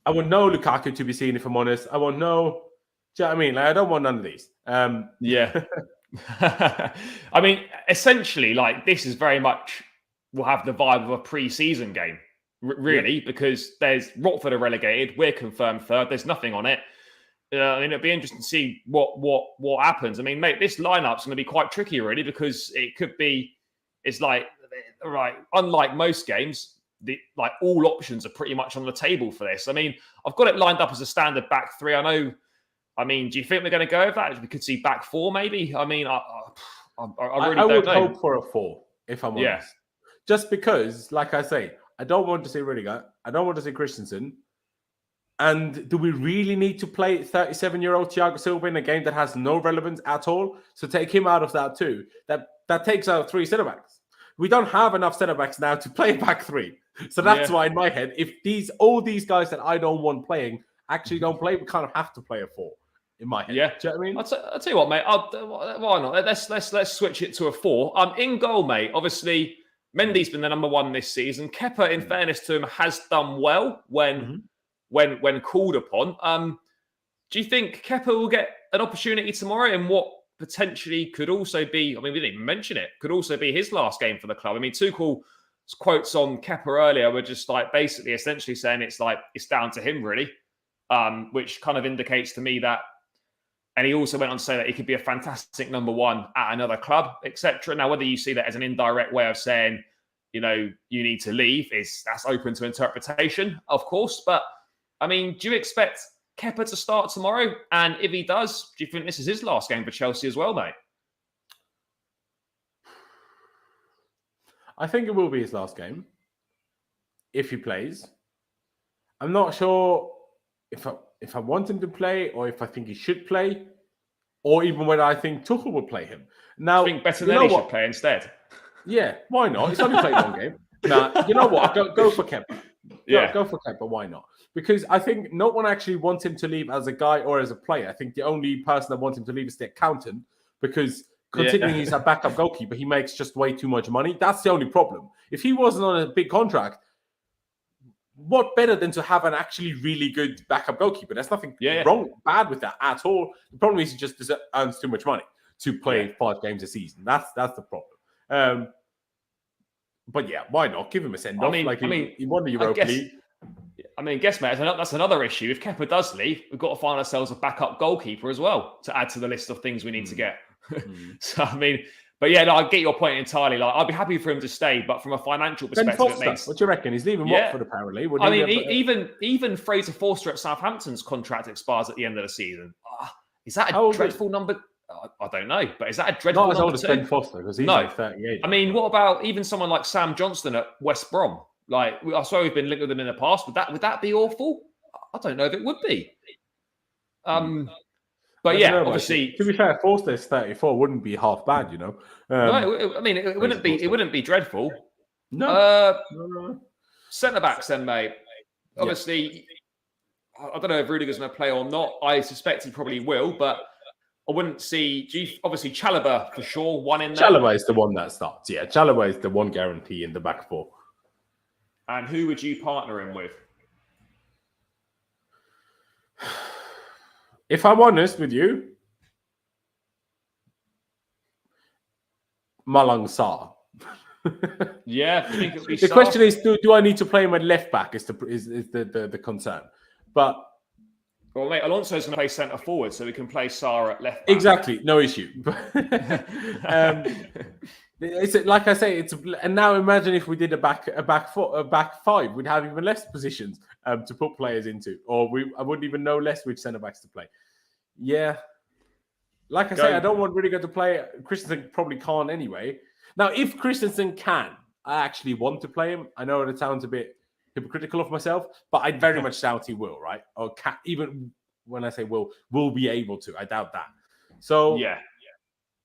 Lukaku to be seen. If I'm honest, I want no. Do you know what I mean? I don't want none of these. Yeah. I mean, essentially, this is very much will have the vibe of a pre-season game, really, because there's Watford are relegated, we're confirmed third, there's nothing on it. It'd be interesting to see what happens. I mean, mate, this lineup's going to be quite tricky, really, because unlike most games, all options are pretty much on the table for this. I mean, I've got it lined up as a standard back 3. I mean, do you think we're going to go with that? We could see back 4, maybe. I mean, I really don't know. I would hope for a 4, if I'm honest. Yeah. Just because, like I say, I don't want to see Rudiger. I don't want to see Christensen. And do we really need to play 37-year-old Thiago Silva in a game that has no relevance at all? So take him out of that too. That takes out 3 centre-backs. We don't have enough centre-backs now to play back 3. So that's why, in my head, if all these guys that I don't want playing actually don't play, we kind of have to play a 4. In my head. Yeah. Do you know what I mean? I'll tell you what, mate. Why not? Let's switch it to a 4. In goal, mate. Obviously, Mendy's been the number 1 this season. Kepa, in fairness to him, has done well when called upon. Do you think Kepa will get an opportunity tomorrow in what potentially could also be? I mean, we didn't even mention it. Could also be his last game for the club. I mean, Tuchel's quotes on Kepa earlier were just essentially saying it's down to him, really, which kind of indicates to me that. And he also went on to say that he could be a fantastic number 1 at another club, etc. Now, whether you see that as an indirect way of saying, you need to leave, that's open to interpretation, of course. But, I mean, do you expect Kepa to start tomorrow? And if he does, do you think this is his last game for Chelsea as well, mate? I think it will be his last game, if he plays. I'm not sure if I want him to play, or if I think he should play, or even whether I think Tuchel will play him. Now, I think Bettinelli should play instead. Yeah, why not? He's only played 1 game. Now, you know what? Go for Kepa. Go for Kepa. Why not? Because I think no one actually wants him to leave as a guy or as a player. I think the only person that wants him to leave is the accountant, because considering he's a backup goalkeeper, he makes just way too much money. That's the only problem. If he wasn't on a big contract, what better than to have an actually really good backup goalkeeper? There's nothing bad with that at all. The problem is he just earns too much money to play 5 games a season. That's the problem. But yeah, why not give him a send off? He won the Europa League. I mean, mate, that's another issue. If Kepa does leave, we've got to find ourselves a backup goalkeeper as well to add to the list of things we need to get. So I mean, But yeah, no, I get your point entirely. Like, I'd be happy for him to stay, but from a financial Ben perspective, Foster, what do you reckon? He's leaving Watford apparently. I mean, even Fraser Forster at Southampton's contract expires at the end of the season. Is that a dreadful number? I don't know, but is that a dreadful number? Not as old as Ben Foster, because he's like 38. I mean, what about even someone like Sam Johnston at West Brom? Like, I swear we've been linked with them in the past. Would that be awful? I don't know if it would be. But yeah, obviously, to be fair, Forster's 34 wouldn't be half bad, you know. No, I mean, it wouldn't be dreadful. No. Centre backs, then, mate. Obviously, I don't know if Rudiger's going to play or not. I suspect he probably will, but I wouldn't see. Obviously, Chalobah for sure, one in there. Chalobah is the one that starts. Yeah, Chalobah is the one guarantee in the back four. And who would you partner him with? If I'm honest with you, Malang Sarr. Yeah, I think it'll be the question is, do I need to play him at left back? Is the concern? But well, mate, Alonso's going to play centre forward, so we can play Sarr at left back. Exactly, no issue. It's like I say, and now imagine if we did a back five, we'd have even less positions to put players into, or I wouldn't even know less which centre backs to play. Yeah, like I say, I don't want Rudiger to play. Christensen probably can't anyway. Now, if Christensen can, I actually want to play him. I know it sounds a bit hypocritical of myself, but I very much doubt he will. Right? Or even when I say will be able to, I doubt that. So yeah.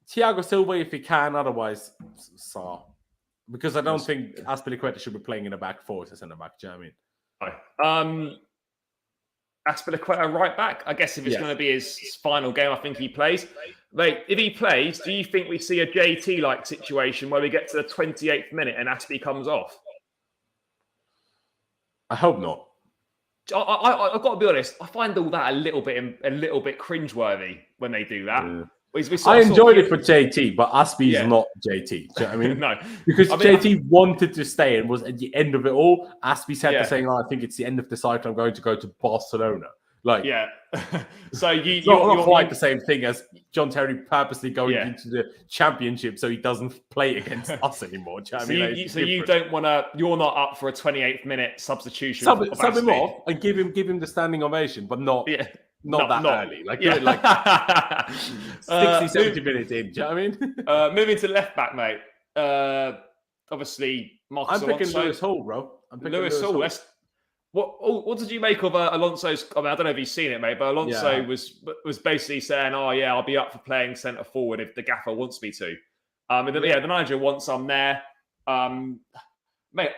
Thiago Silva, if he can, otherwise Sarr. Because I don't think Azpilicueta should be playing in the back four as a centre back. Do you know what I mean? Azpilicueta right back. I guess if it's going to be his final game, I think he plays. Mate, if he plays, do you think we see a JT-like situation where we get to the 28th minute and Azpi comes off? I hope not. I've got to be honest. I find all that a little bit cringeworthy when they do that. Yeah. I enjoyed it for JT, but Azpi is not JT. Do you know what I mean? No. Because JT wanted to stay and was at the end of it all. Azpi said to saying, I think it's the end of the cycle. I'm going to go to Barcelona. Like, yeah. So you're not quite the same thing as John Terry purposely going into the championship so he doesn't play against us anymore. Do you know what I mean? So you don't want to. You're not up for a 28th minute substitution. Sub him off and give him the standing ovation, but not. Yeah. Not early. Like, do it like 60, 70 minutes in. Do you know what I mean? Moving to left back, mate. Obviously, Marcus I'm picking Lewis Hall, bro. I'm picking Lewis Hall. What did you make of Alonso's? I mean, I don't know if you've seen it, mate, but Alonso was basically saying, "Oh yeah, I'll be up for playing centre forward if the gaffer wants me to." The manager wants I'm there. Mate,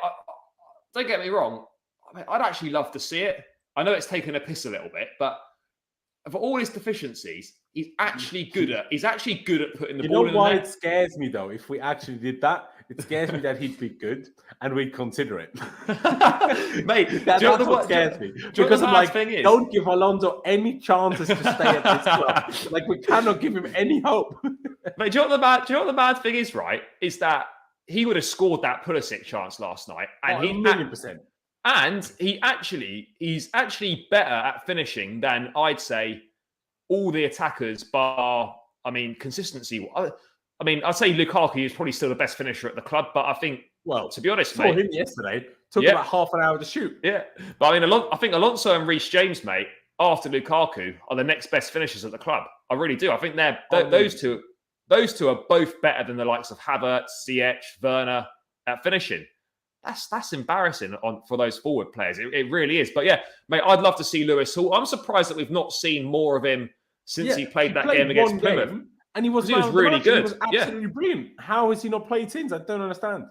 don't get me wrong. I'd actually love to see it. I know it's taken a piss a little bit, but for all his deficiencies, he's actually good at putting the ball in. You know why it scares me though? If we actually did that, it scares me that he'd be good and we'd consider it. Mate, that's what scares me. Because I'm like, don't give Alonso any chances to stay at this club. Like, we cannot give him any hope. Mate, do you know what the bad thing is, right? Is that he would have scored that Pulisic chance last night. And he 1,000,000%. And he's actually better at finishing than I'd say all the attackers, bar, consistency. I'd say Lukaku is probably still the best finisher at the club, but I think, to be honest, mate, him yesterday took about half an hour to shoot. Yeah, but I think Alonso and Reece James, mate, after Lukaku, are the next best finishers at the club. I really do. I think those two are both better than the likes of Havertz, Ziyech, Werner at finishing. That's embarrassing for those forward players. It really is. But yeah, mate, I'd love to see Lewis Hall. I'm surprised that we've not seen more of him since he played that game against Plymouth. And he was really good. He was absolutely brilliant. How has he not played since? I don't understand.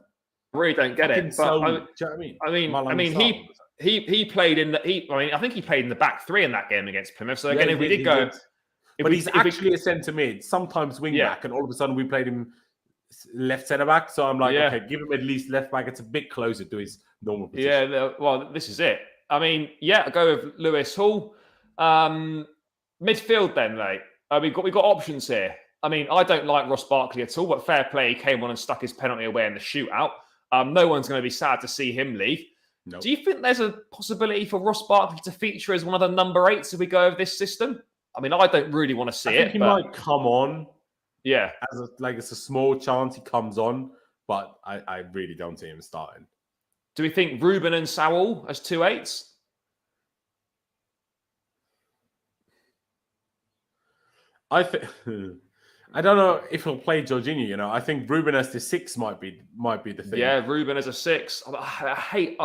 I really don't get it. But do you know what I mean? He played in the. I think he played in the back three in that game against Plymouth. So again, if we did go, but he's actually a centre mid, sometimes wing back, and all of a sudden we played him left centre back. So I'm like, okay, give him at least left back. It's a bit closer to his normal position. Yeah, well, this is it. I mean, I'll go with Lewis Hall. Midfield then, mate. We got options here. I mean, I don't like Ross Barkley at all, but fair play, he came on and stuck his penalty away in the shootout. No one's going to be sad to see him leave. Nope. Do you think there's a possibility for Ross Barkley to feature as one of the number 8s if we go with this system? I mean, I don't really want to see it. He might come on, Yeah. It's a small chance he comes on, but I really don't see him starting. Do we think Ruben and Saul as 2/8s? I think I don't know if he'll play Jorginho. I think Ruben as the 6 might be the thing. Yeah, Ruben as a 6. I hate.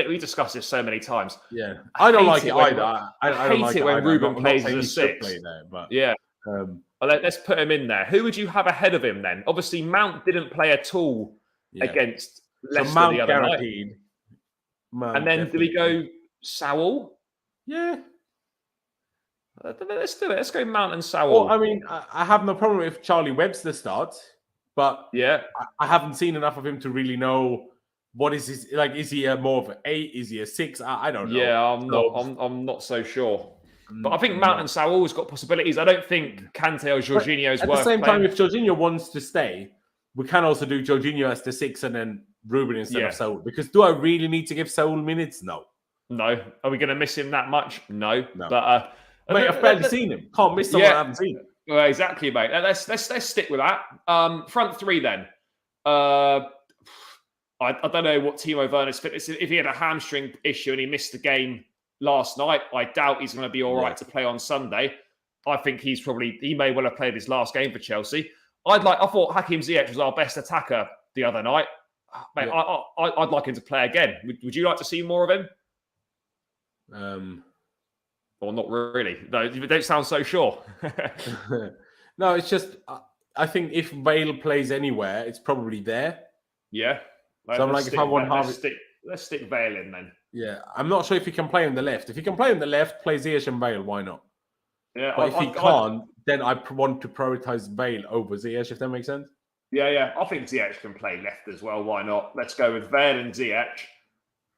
We discussed this so many times. Yeah, I don't like it either. I hate it when Ruben plays as a 6. Play there, but yeah. Let's put him in there. Who would you have ahead of him then? Obviously, Mount didn't play at all against Leicester Mount the other guaranteed. night. And then do we go Saul? Yeah. Let's do it. Let's go Mount and Saul. Well, I mean, I have no problem if Charlie Webster starts, but I haven't seen enough of him to really know what is his like. Is he more of an 8? Is he a 6? I don't know. Yeah, I'm not so sure. But I think Mount and Saul has got possibilities. I don't think Kante or Jorginho is worth. At the same playing. time, if Jorginho wants to stay, we can also do Jorginho as the 6 and then Ruben instead of Saul. Because do I really need to give Saul minutes? No. Are we going to miss him that much? No. But mate, I've barely seen him. Can't miss someone I haven't seen. Well, exactly, mate. Let's stick with that. Front 3 then. I don't know what Timo Werner's fitness is. If he had a hamstring issue and he missed the game last night, I doubt he's going to be all right to play on Sunday. I think he may well have played his last game for Chelsea. I thought Hakim Ziyech was our best attacker the other night. Mate, I'd like him to play again. Would you like to see more of him? Or not really? No, you don't sound so sure. No, it's just I think if Vale plays anywhere, it's probably there. Yeah. So I'm like, if I want let's stick Vale in then. Yeah, I'm not sure if he can play on the left. If he can play on the left, play Ziyech and Vale. Why not? Yeah, but if he can't, then I want to prioritize Vale over Ziyech. If that makes sense. Yeah. I think Ziyech can play left as well. Why not? Let's go with Vale and Ziyech.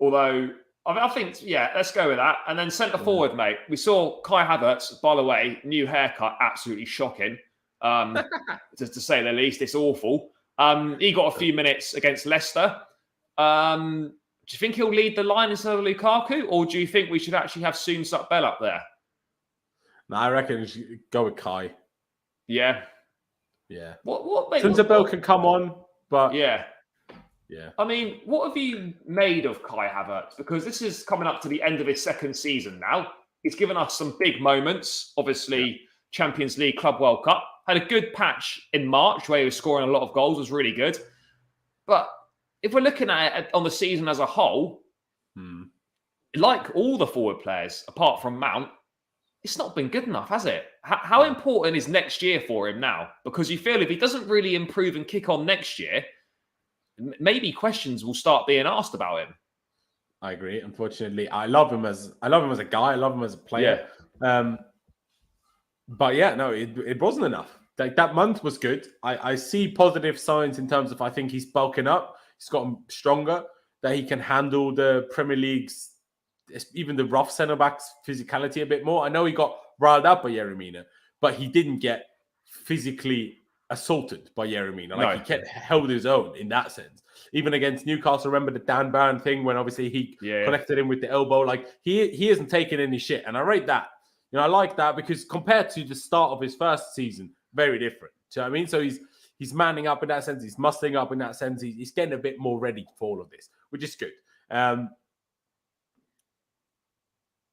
Although I think, let's go with that. And then centre forward, mate. We saw Kai Havertz, by the way, new haircut, absolutely shocking. To say the least, it's awful. He got a few minutes against Leicester. Do you think he'll lead the line instead of Lukaku? Or do you think we should actually have Soon Suk Bell up there? No, I reckon we should go with Kai. Yeah. Yeah. What Soon Suk Bell can come on, but... Yeah. Yeah. I mean, what have you made of Kai Havertz? Because this is coming up to the end of his second season now. He's given us some big moments. Obviously, Champions League, Club World Cup. Had a good patch in March where he was scoring a lot of goals. Was really good. But if we're looking at it on the season as a whole, like all the forward players, apart from Mount, it's not been good enough, has it? How important is next year for him now? Because you feel if he doesn't really improve and kick on next year, maybe questions will start being asked about him. I agree. Unfortunately, I love him as a guy. I love him as a player. But no, it wasn't enough. Like that month was good. I see positive signs in terms of I think he's bulking up. He's gotten stronger. That he can handle the Premier League's, even the rough centre backs' physicality a bit more. I know he got riled up by Yeremina, but he didn't get physically assaulted by Yeremina. He kept held his own in that sense. Even against Newcastle, remember the Dan Barron thing when obviously he connected him with the elbow. Like he hasn't taken any shit, and I rate that. I like that because compared to the start of his first season, very different. Do you know what I mean? So he's manning up in that sense. He's muscling up in that sense. He's getting a bit more ready for all of this, which is good.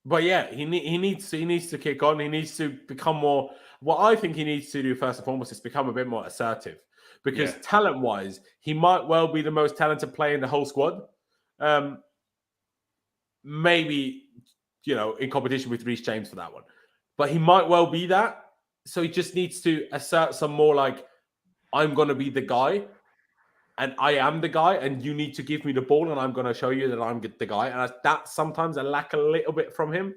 But he needs to kick on. He needs to become more. What I think he needs to do first and foremost is become a bit more assertive, because talent-wise, he might well be the most talented player in the whole squad. Maybe in competition with Reece James for that one, but he might well be that. So he just needs to assert some more like, I'm going to be the guy, and I am the guy, and you need to give me the ball, and I'm going to show you that I'm the guy. And that sometimes I lack a little bit from him.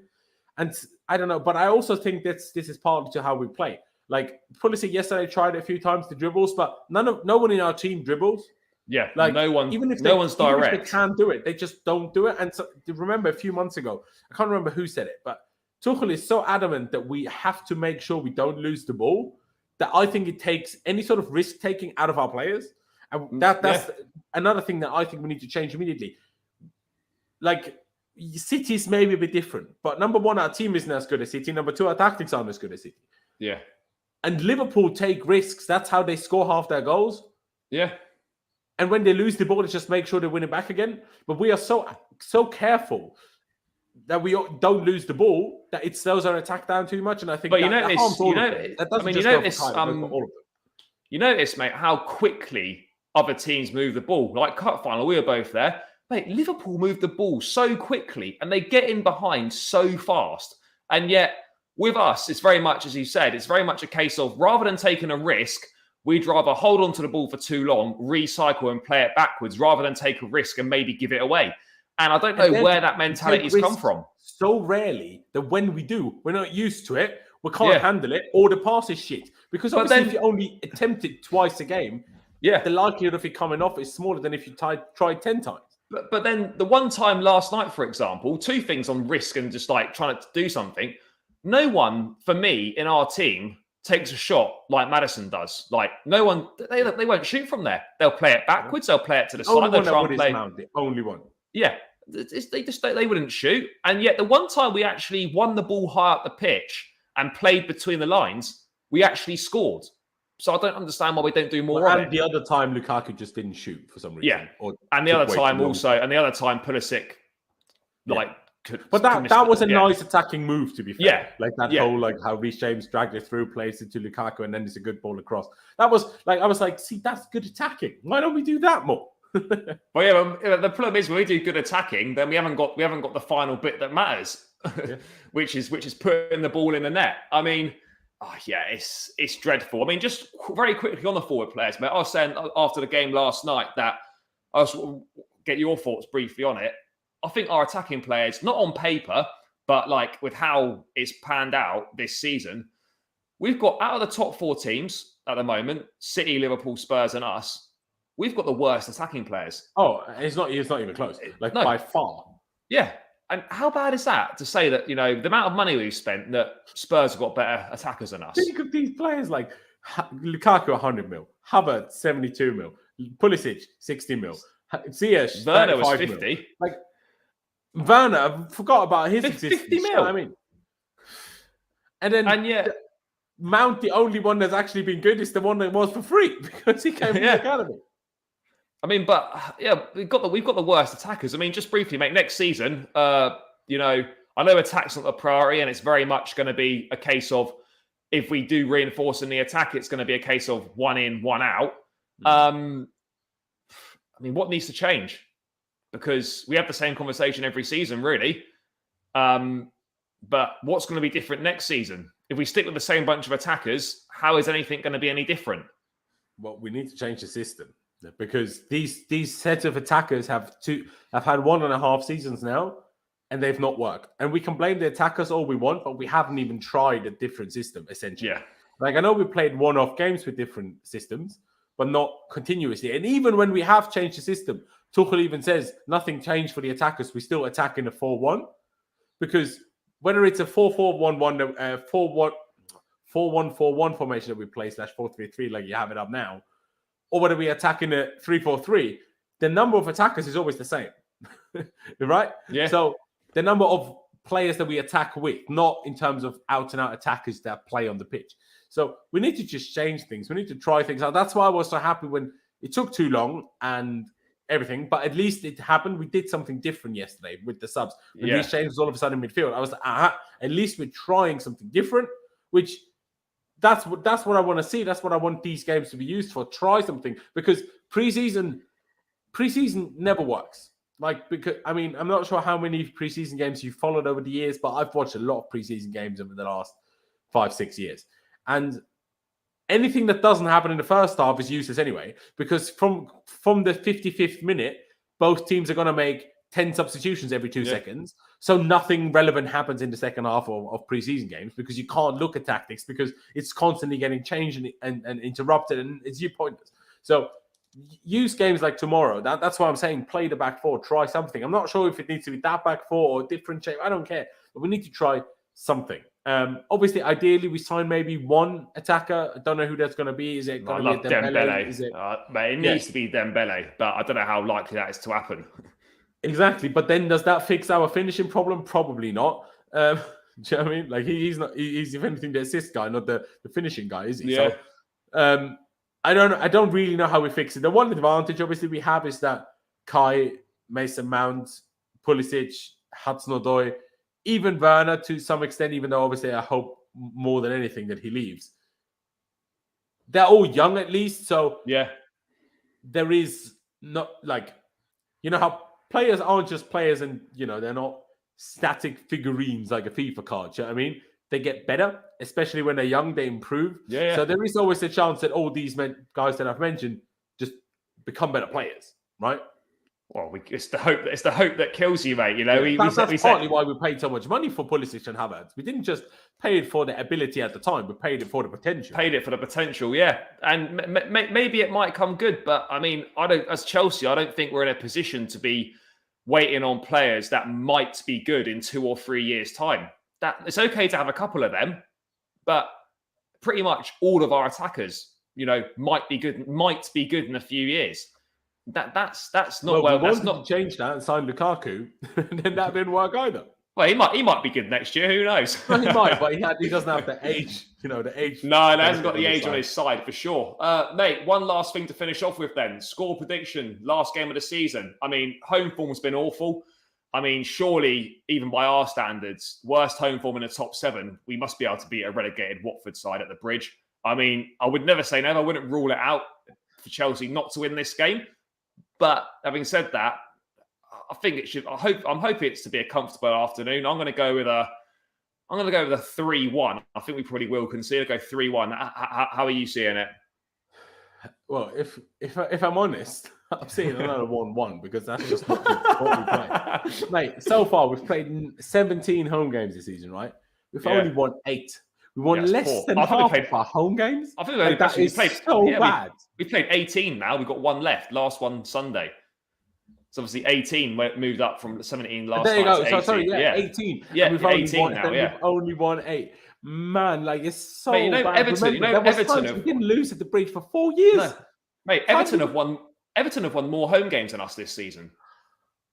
And I don't know, but I also think this is part of how we play. Like Pulisic yesterday tried a few times the dribbles, but no one in our team dribbles. Yeah, like no one. Even if no one's direct. Even if they can do it, they just don't do it. And so, remember a few months ago, I can't remember who said it, but Tuchel is so adamant that we have to make sure we don't lose the ball that I think it takes any sort of risk taking out of our players. And that's another thing that I think we need to change immediately. Like City's maybe a bit different, but number one, our team isn't as good as City. Number two, our tactics aren't as good as City. Yeah. And Liverpool take risks. That's how they score half their goals. Yeah. And when they lose the ball, it's just make sure they win it back again. But we are so careful that we don't lose the ball, that it slows our attack down too much. And I think but that harms all of them. That doesn't just go for Kyle, it goes for all of them. You notice, mate, how quickly other teams move the ball. Like cup final, we were both there. Mate, Liverpool move the ball so quickly and they get in behind so fast. And yet, with us, it's very much, as you said, it's very much a case of rather than taking a risk, we'd rather hold on to the ball for too long, recycle and play it backwards rather than take a risk and maybe give it away. And I don't know where that mentality has come from. So rarely that when we do, we're not used to it, we can't handle it, or the pass is shit. Because obviously if you only attempt it twice a game, the likelihood of it coming off is smaller than if you tried 10 times. But then the one time last night, for example, two things on risk and just like trying to do something. No one, for me, in our team takes a shot like Maddison does. Like no one, they won't shoot from there. They'll play it backwards. They'll play it to the side. They'll try and play. The only one. Yeah, they wouldn't shoot. And yet the one time we actually won the ball high up the pitch and played between the lines, we actually scored. So I don't understand why we don't do more of it. And the other time, Lukaku just didn't shoot for some reason. Yeah, and the other time Pulisic, But that was a nice attacking move, to be fair. Yeah. Like that whole, like how Reece James dragged it through, plays it to Lukaku, and then it's a good ball across. That was like, I was like, see, that's good attacking. Why don't we do that more? Well, yeah, the problem is when we do good attacking, then we haven't got the final bit that matters, which is putting the ball in the net. I mean, it's dreadful. I mean, just very quickly on the forward players, mate. I was saying after the game last night that I was get your thoughts briefly on it. I think our attacking players, not on paper, but like with how it's panned out this season, we've got out of the top four teams at the moment, City, Liverpool, Spurs, and us. We've got the worst attacking players. Oh, it's not even close. Like by far. Yeah. And how bad is that to say that, the amount of money we've spent that Spurs have got better attackers than us? Think of these players like Lukaku, 100 mil, Havertz, 72 mil, Pulisic, 60 mil, Ziyech, Werner was 50. Mil. Like, Werner, I forgot about his existence. 50 mil. You know what I mean? And yet, Mount, the only one that's actually been good, is the one that was for free because he came from the academy. I mean, but we've got the worst attackers. I mean, just briefly, mate. Next season, I know attack's not a priority, and it's very much going to be a case of if we do reinforce in the attack, it's going to be a case of one in, one out. I mean, what needs to change? Because we have the same conversation every season, really. But what's going to be different next season? If we stick with the same bunch of attackers, how is anything going to be any different? Well, we need to change the system. Because these sets of attackers have had 1.5 seasons now, and they've not worked. And we can blame the attackers all we want, but we haven't even tried a different system, essentially. Yeah. Like, I know we played one-off games with different systems, but not continuously. And even when we have changed the system, Tuchel even says nothing changed for the attackers. We still attack in a 4-1. Because whether it's a 4-4-1-1, 4-1-4-1 formation that we play /4-3-3 like you have it up now, or whether we attack in a 3-4-3, the number of attackers is always the same, right? Yeah. So the number of players that we attack with, not in terms of out-and-out attackers that play on the pitch. So we need to just change things. We need to try things out. That's why I was so happy when it took too long and everything, but at least it happened. We did something different yesterday with the subs. When these changes all of a sudden in midfield, I was like, at least we're trying something different, which... That's what I want to see. That's what I want these games to be used for. Try something, because preseason never works. I'm not sure how many preseason games you've followed over the years, but I've watched a lot of preseason games over the last 5-6 years. And anything that doesn't happen in the first half is useless anyway, because from the 55th minute, both teams are going to make 10 substitutions every 2 seconds. So nothing relevant happens in the second half of preseason games, because you can't look at tactics because it's constantly getting changed and interrupted, and it's pointless. So use games like tomorrow. That's why I'm saying play the back four, try something. I'm not sure if it needs to be that back four or different shape. I don't care. But we need to try something. Obviously, ideally, we sign maybe one attacker. I don't know who that's going to be. Is it going to be Dembele? Dembele? It needs to be Dembele, but I don't know how likely that is to happen. Exactly, but then does that fix our finishing problem? Probably not. Do you know what I mean? Like he's not. He's if anything the assist guy, not the finishing guy, is he? Yeah. So I don't really know how we fix it. The one advantage obviously we have is that Kai, Mason Mount, Pulisic, Hudson-Odoi, even Werner to some extent, even though obviously I hope more than anything that he leaves. They're all young at least, so Yeah. there is not like, how players aren't just players and, they're not static figurines like a FIFA card. Do you know what I mean? They get better, especially when they're young, they improve. Yeah. So there is always a chance that all these guys that I've mentioned just become better players, right? Well, it's the hope that kills you, mate. That's partly why we paid so much money for Pulisic and Havertz. We didn't just pay it for the ability at the time; we paid it for the potential. Paid it for the potential, yeah. And maybe it might come good, but I mean, as Chelsea, I don't think we're in a position to be waiting on players that might be good in 2 or 3 years' time. That it's okay to have a couple of them, but pretty much all of our attackers, might be good in a few years. That's not well. We wanted to change that and sign Lukaku, and then that didn't work either. Well, he might be good next year. Who knows? Well, he might, but he doesn't have the age. The age. No, he hasn't got the age on his side for sure. Mate, one last thing to finish off with then. Score prediction, last game of the season. I mean, home form's been awful. I mean, surely, even by our standards, worst home form in the top 7, we must be able to beat a relegated Watford side at the Bridge. I mean, I would never say never. I wouldn't rule it out for Chelsea not to win this game. But having said that, I think it should. I'm hoping it's to be a comfortable afternoon. I'm going to go with a 3-1. I think we probably will concede. Go 3-1. How are you seeing it? Well, if I'm honest, I'm seeing another 1-1 because that's just not what we play. Mate, so far we've played 17 home games this season, right? We've only won 8. We won less than half of our home games. I think that is so bad. We played 18 now. We've got 1 left. Last one Sunday. It's obviously 18 moved up from 17 last there you night go. to 18. So, sorry, 18. Yeah, and we've 18 now, We've only won 8. Man, like it's so mate, bad. Everton, we didn't lose at the Bridge for 4 years. No. Mate, Everton have won more home games than us this season.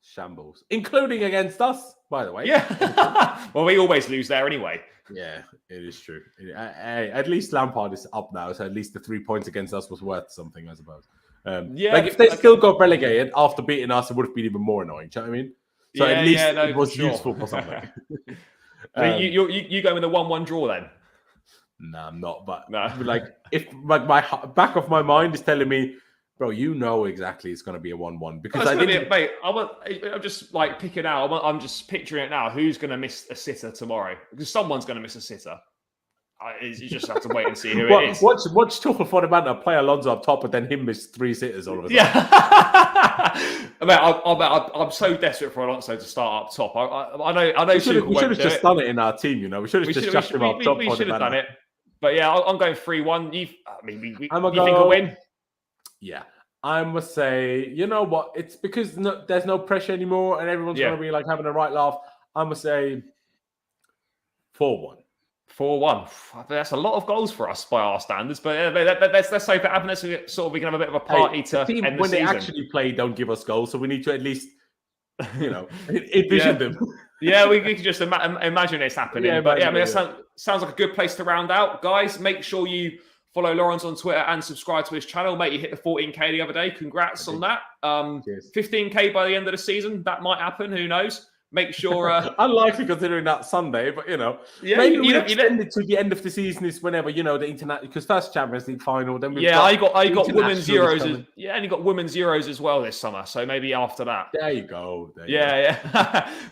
Shambles. Including against us, by the way. Yeah. Well, we always lose there anyway. Yeah, it is true. At least Lampard is up now, so at least the 3 points against us was worth something, I suppose. If they still got relegated after beating us, it would have been even more annoying. Do you know what I mean? So at least it was useful for something. You go with a 1-1 draw then? No, I'm not. But no. if my back of my mind is telling me, bro, exactly it's going to be a 1-1 because I'm just picking out. I'm just picturing it now. Who's going to miss a sitter tomorrow? Because someone's going to miss a sitter. You just have to wait and see who it is. Watch Tuchel for the man to play Alonso up top, but then him miss 3 sitters all of a sudden. Yeah. I'm so desperate for Alonso to start up top. I know. We should have just done it in our team. We should have just chucked him up top. We should have done it. But yeah, I'm going 3-1. You think a win? Yeah. I must say, you know what? It's because there's no pressure anymore and everyone's going to be having a right laugh. I must say 4-1. 4-1. That's a lot of goals for us by our standards, but let's hope it happens. We can have a bit of a party to team, end the when season. They actually play, don't give us goals, so we need to at least, envision them. Yeah, we can just imagine it's happening. That sounds like a good place to round out, guys. Make sure you follow Laurenz on Twitter and subscribe to his channel, mate. You hit the 14K the other day. Congrats on that. 15K by the end of the season. That might happen. Who knows? Make sure unlikely considering that Sunday, but maybe we extend it to the end of the season is whenever the internet, because first Champions League final, then I got women's Euros and you got women's Euros as well this summer, so maybe after that. There you go. Yeah.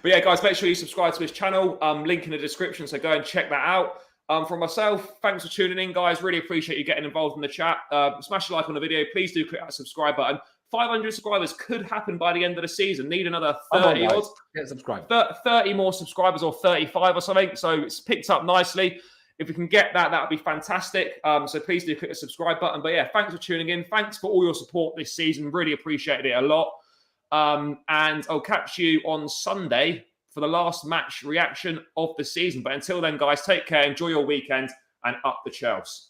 But yeah, guys, make sure you subscribe to his channel. Link in the description, so go and check that out. From myself, thanks for tuning in, guys. Really appreciate you getting involved in the chat. Smash a like on the video. Please do click that subscribe button. 500 subscribers could happen by the end of the season. Need another 30 odds. Get subscribed. 30 more subscribers or 35 or something. So it's picked up nicely. If we can get that would be fantastic. So please do click the subscribe button. But yeah, thanks for tuning in. Thanks for all your support this season. Really appreciated it a lot. And I'll catch you on Sunday for the last match reaction of the season. But until then, guys, take care. Enjoy your weekend and up the Chelsea.